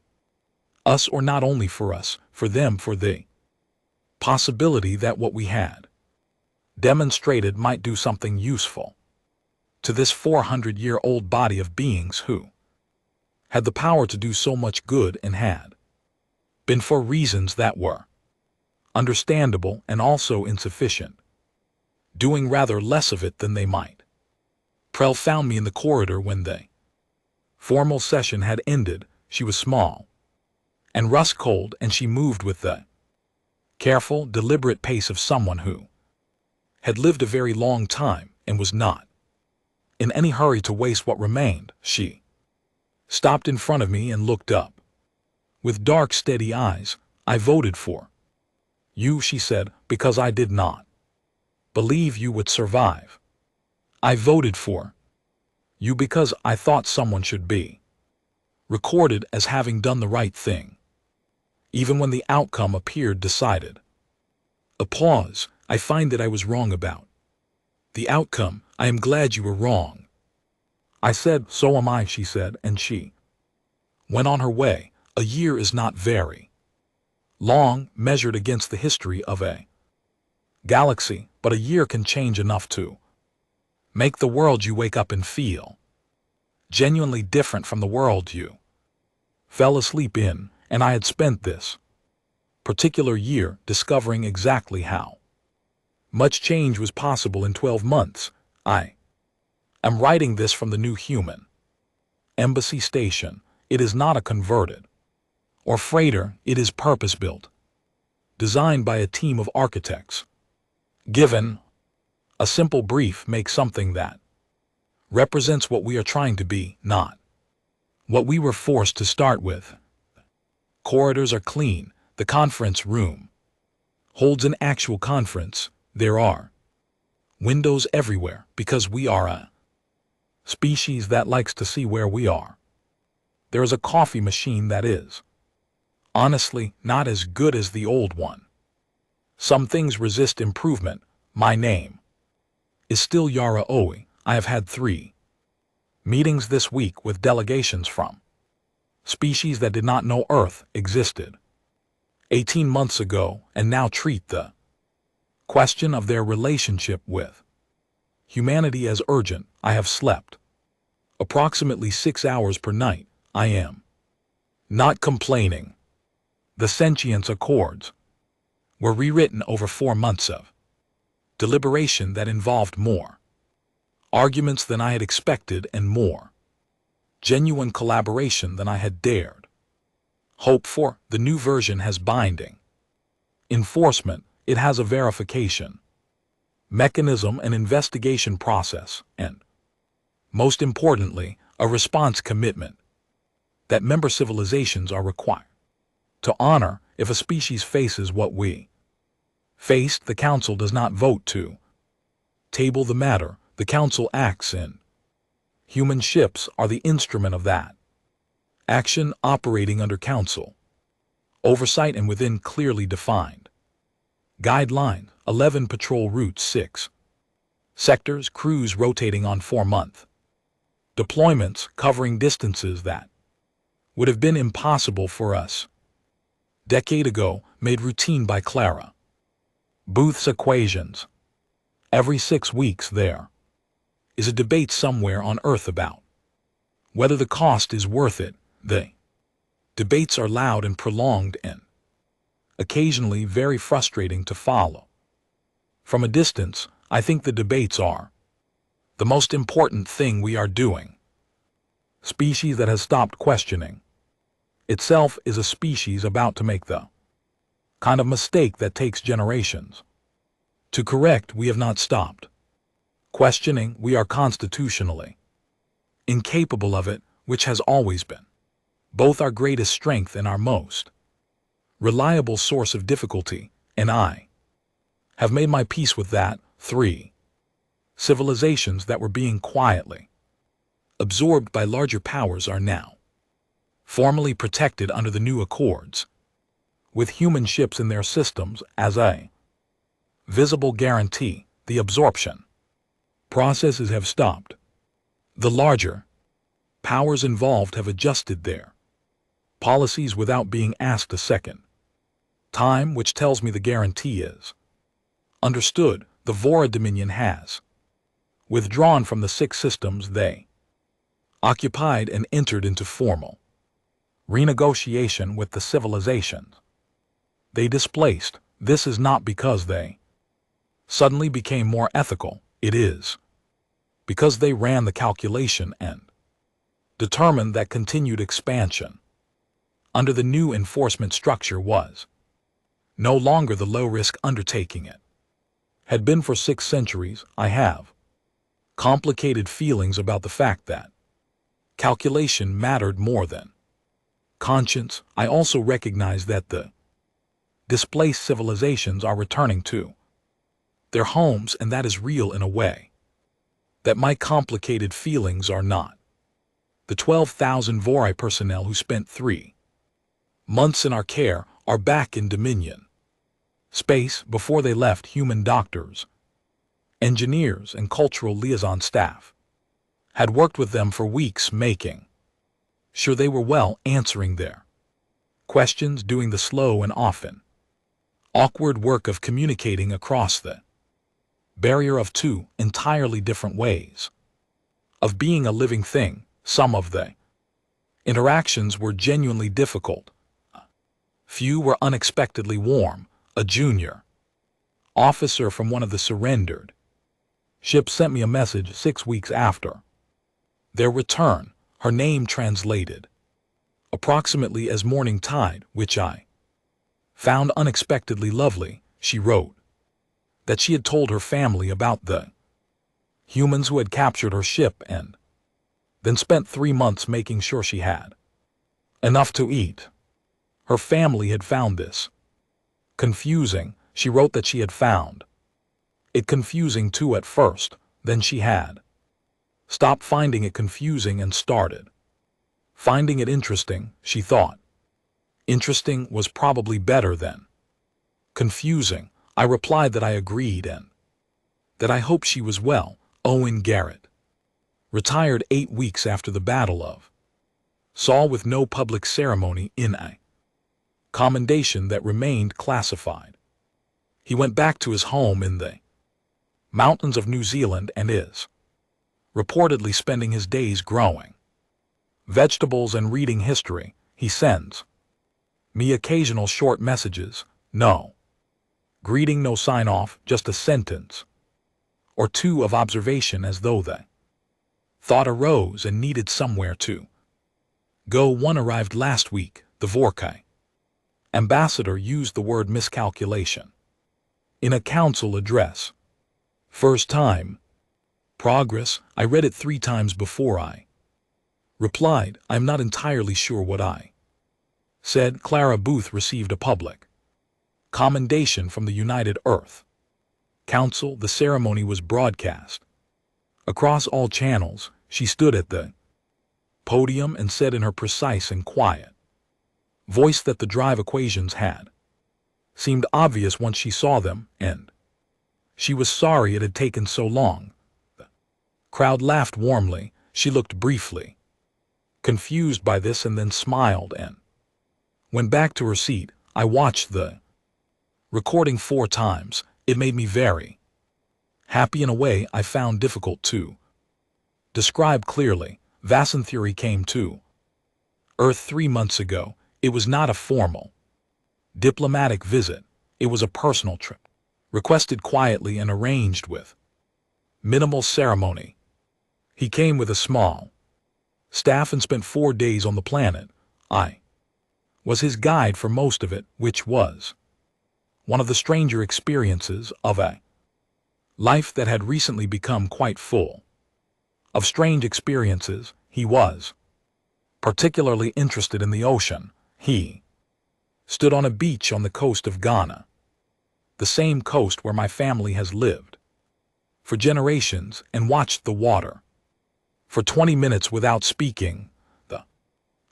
us, or not only for us, for them, for the possibility that what we had demonstrated might do something useful to this 400-year-old body of beings who had the power to do so much good and had been, for reasons that were understandable and also insufficient, doing rather less of it than they might. Prell found me in the corridor when the formal session had ended. She was small and rust-cold, and she moved with the careful, deliberate pace of someone who had lived a very long time and was not in any hurry to waste what remained. She stopped in front of me and looked up with dark, steady eyes. I voted for you, she said, because I did not believe you would survive. I voted for you because I thought someone should be recorded as having done the right thing, even when the outcome appeared decided. Applause. I find that I was wrong about the outcome. I am glad you were wrong. I said, so am I, she said, and she went on her way. A year is not very long, measured against the history of a galaxy, but a year can change enough to make the world you wake up and feel genuinely different from the world you fell asleep in, and I had spent this particular year discovering exactly how much change was possible in 12 months. I am writing this from the New Human Embassy Station. It is not a converted or freighter. It is purpose-built, designed by a team of architects. Given a simple brief, make something that represents what we are trying to be, not what we were forced to start with. Corridors are clean. The conference room holds an actual conference. There are windows everywhere because we are a species that likes to see where we are. There is a coffee machine that is, honestly, not as good as the old one. Some things resist improvement. My name is still Yara Oe. I have had 3 meetings this week with delegations from species that did not know Earth existed 18 months ago and now treat the question of their relationship with humanity as urgent. I have slept approximately 6 hours per night. I am not complaining. The Sentience Accords were rewritten over 4 months of deliberation that involved more arguments than I had expected and more genuine collaboration than I had dared hope for. The new version has binding enforcement. It has a verification mechanism, an investigation process, and, most importantly, a response commitment that member civilizations are required to honor if a species faces what we faced. The Council does not vote to table the matter. The Council acts in. Human ships are the instrument of that action, operating under Council oversight and within clearly defined guidelines. 11 patrol routes, 6 sectors, crews rotating on 4-month deployments covering distances that would have been impossible for us decade ago, made routine by Clara Booth's equations. Every 6 weeks there is a debate somewhere on Earth about whether the cost is worth it. The debates are loud and prolonged and occasionally very frustrating to follow. From a distance, I think the debates are the most important thing we are doing. Species that has stopped questioning itself is a species about to make the kind of mistake that takes generations to correct. We have not stopped questioning. We are constitutionally incapable of it, which has always been both our greatest strength and our most reliable source of difficulty, and I have made my peace with that. 3. Civilizations that were being quietly absorbed by larger powers are now formally protected under the new accords, with human ships in their systems as a visible guarantee. The absorption processes have stopped. The larger powers involved have adjusted their policies without being asked a second time, which tells me the guarantee is understood. The Vora Dominion has withdrawn from the 6 systems they occupied and entered into formal renegotiation with the civilizations they displaced. This is not because they suddenly became more ethical. It is because they ran the calculation and determined that continued expansion under the new enforcement structure was no longer the low-risk undertaking it had been for 6 centuries. I have complicated feelings about the fact that calculation mattered more than conscience. I also recognize that the displaced civilizations are returning to their homes, and that is real in a way that my complicated feelings are not. The 12,000 Vori personnel who spent 3 months in our care are back in Dominion space. Before they left, human doctors, engineers, and cultural liaison staff had worked with them for weeks, making sure they were well, answering their questions, doing the slow and often awkward work of communicating across the barrier of 2 entirely different ways of being a living thing. Some of the interactions were genuinely difficult. Few were unexpectedly warm. A junior officer from one of the surrendered ships sent me a message 6 weeks after their return, her name translated approximately as morning tide, which I found unexpectedly lovely. She wrote that she had told her family about the humans who had captured her ship and then spent 3 months making sure she had enough to eat. Her family had found this confusing. She wrote that she had found it confusing too at first, then she had stopped finding it confusing and started finding it interesting. She thought interesting was probably better than confusing. I replied that I agreed and that I hoped she was well. Owen Garrett retired 8 weeks after the Battle of Saul with no public ceremony in a commendation that remained classified. He went back to his home in the mountains of New Zealand and is reportedly spending his days growing vegetables and reading history. He sends me occasional short messages, no greeting, no sign-off, just a sentence or 2 of observation, as though the thought arose and needed somewhere to go. One arrived last week. The Vorkai ambassador used the word miscalculation in a council address. First time. Progress. I read it 3 times before I replied. I'm not entirely sure what I said. Clara Booth received a public commendation from the United Earth Council. The ceremony was broadcast across all channels. She stood at the podium and said in her precise and quiet voice that the drive equations had seemed obvious once she saw them, and she was sorry it had taken so long. The crowd laughed warmly. She looked briefly confused by this and then smiled and went back to her seat. I watched the recording 4 times. It made me very happy in a way I found difficult to describe clearly. Vasan theory came to Earth 3 months ago. It was not a formal Diplomatic visit. It was a personal trip. Requested quietly and arranged with minimal ceremony. He came with a small staff and spent 4 days on the planet. I was his guide for most of it, which was one of the stranger experiences of a life that had recently become quite full of strange experiences. He was particularly interested in the ocean. He stood on a beach on the coast of Ghana, the same coast where my family has lived for generations, and watched the water for 20 minutes without speaking. The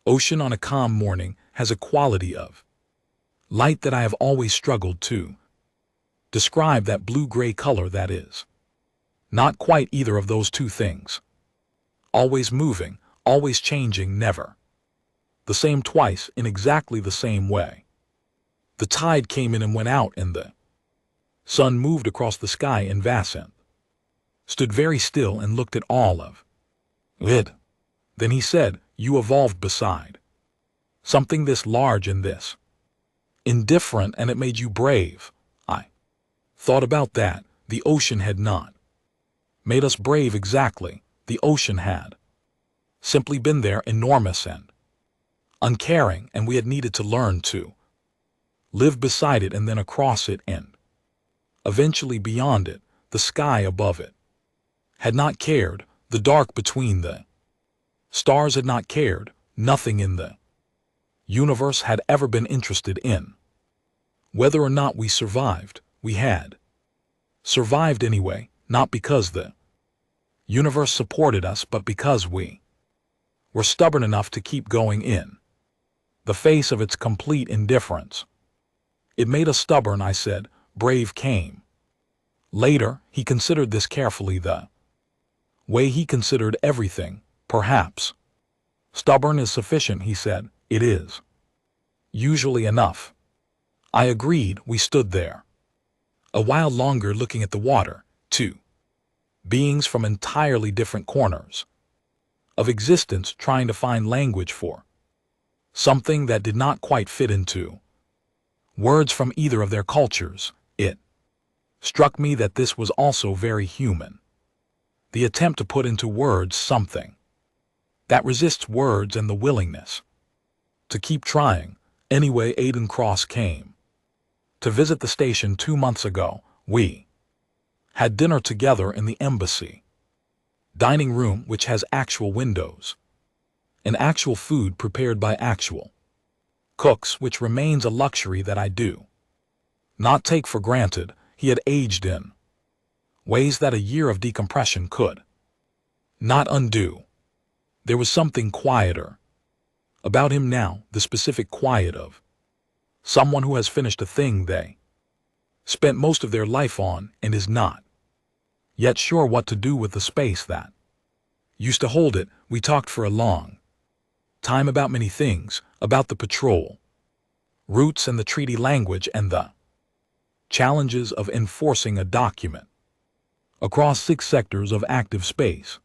ocean on a calm morning has a quality of light that I have always struggled to describe, that blue-gray color that is not quite either of those two things. Always moving, always changing, never the same twice in exactly the same way. The tide came in and went out, and the sun moved across the sky in Vassant. Stood very still and looked at all of it. Then he said, "You evolved beside something this large and this indifferent, and it made you brave." I thought about that. The ocean had not made us brave exactly. The ocean had simply been there, enormous and uncaring, and we had needed to learn to live beside it, and then across it, and eventually beyond it. The sky above it had not cared. The dark between the stars had not cared. Nothing in the universe had ever been interested in whether or not we survived. We had survived anyway, not because the universe supported us, but because we were stubborn enough to keep going in the face of its complete indifference. It made us stubborn, I said. Brave came later. He considered this carefully, the way he considered everything. Perhaps stubborn is sufficient, he said. It is usually enough. I agreed. We stood there a while longer, looking at the water. Two beings from entirely different corners of existence, trying to find language for something that did not quite fit into words from either of their cultures. It struck me that this was also very human. The attempt to put into words something that resists words, and the willingness to keep trying. Anyway, Aiden Cross came to visit the station 2 months ago. We had dinner together in the embassy dining room, which has actual windows and actual food prepared by actual cooks, which remains a luxury that I do not take for granted. He had aged in ways that a year of decompression could not undo. There was something quieter about him now, the specific quiet of someone who has finished a thing they spent most of their life on and is not yet sure what to do with the space that used to hold it. We talked for a long time about many things, about the patrol routes and the treaty language and the challenges of enforcing a document across 6 sectors of active space,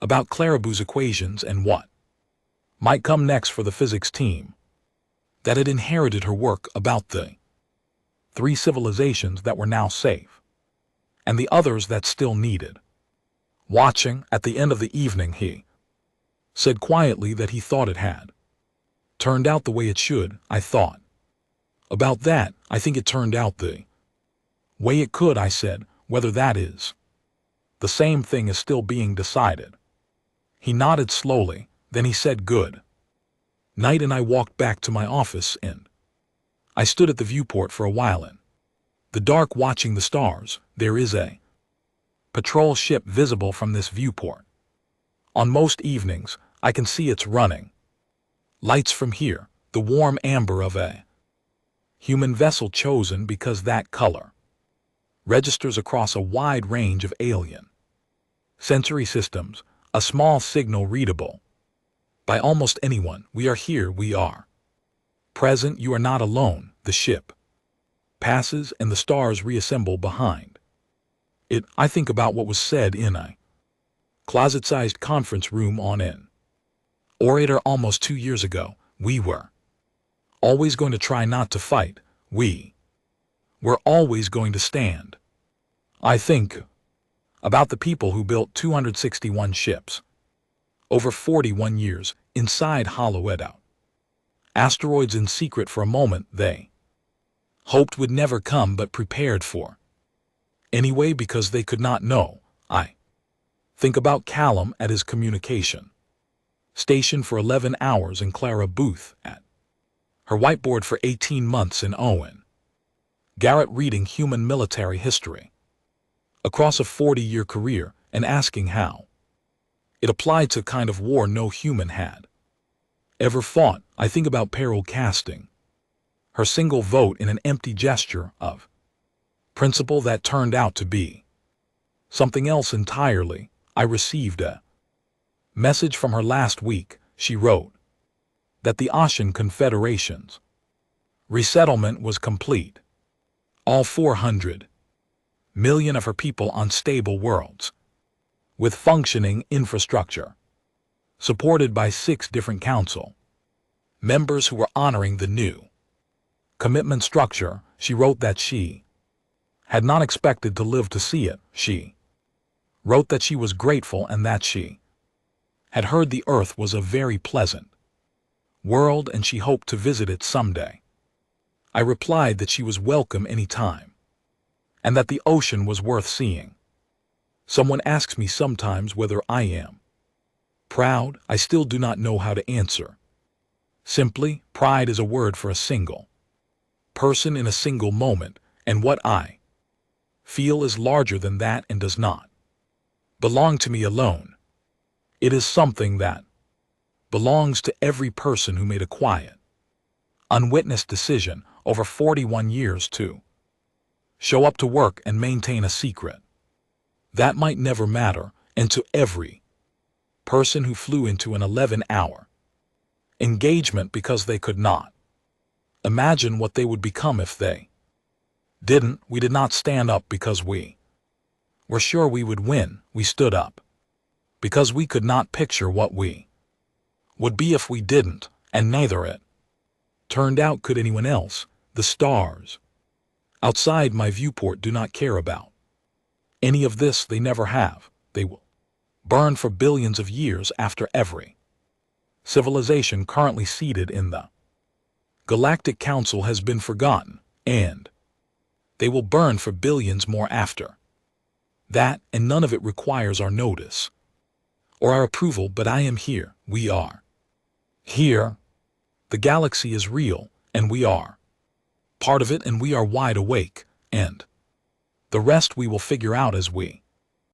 about Clarabout's equations and what might come next for the physics team that had inherited her work, about the 3 civilizations that were now safe and the others that still needed watching. At the end of the evening, he said quietly that he thought it had turned out the way it should. I thought about that. I think it turned out the way it could, I said. Whether that is the same thing is still being decided. He nodded slowly. Then he said good night, and I walked back to my office, and I stood at the viewport for a while in the dark, watching the stars. There is a patrol ship visible from this viewport. On most evenings, I can see its running lights from here, the warm amber of a human vessel, chosen because that color registers across a wide range of alien sensory systems, a small signal readable by almost anyone. We are here, we are present, you are not alone. The ship passes and the stars reassemble behind it. I think about what was said in a closet-sized conference room on an orator almost 2 years ago. We were always going to try not to fight. We're always going to stand. I think about the people who built 261 ships over 41 years inside Hollow Edo. Asteroids in secret for a moment they hoped would never come but prepared for. Anyway, because they could not know. I think about Callum at his communication station for 11 hours and Clara Booth at her whiteboard for 18 months in Owen Garrett reading human military history across a 40-year career and asking how it applied to kind of war no human had ever fought. I think about Peril casting her single vote in an empty gesture of principle that turned out to be something else entirely. I received a message from her last week. She wrote that the Ocean Confederation's resettlement was complete. All 400 million of her people on stable worlds with functioning infrastructure, supported by 6 different council members who were honoring the new commitment structure. She wrote that she had not expected to live to see it. She wrote that she was grateful and that she had heard the Earth was a very pleasant world and she hoped to visit it someday. I replied that she was welcome any time and that the ocean was worth seeing. Someone asks me sometimes whether I am proud. I still do not know how to answer. Simply, pride is a word for a single person in a single moment, and what I feel is larger than that and does not belong to me alone. It is something that belongs to every person who made a quiet, unwitnessed decision over 41 years to show up to work and maintain a secret that might never matter, and to every person who flew into an 11-hour engagement because they could not imagine what they would become if they didn't. We did not stand up because we were sure we would win. We stood up because we could not picture what we would be if we didn't, and neither it turned out could anyone else. The stars outside my viewport do not care about any of this. They never have. They will burn for billions of years after every civilization currently seated in the Galactic Council has been forgotten, and they will burn for billions more after that, and none of it requires our notice or our approval. But I am here. We are here. The galaxy is real, and we are part of it, and we are wide awake, and the rest we will figure out as we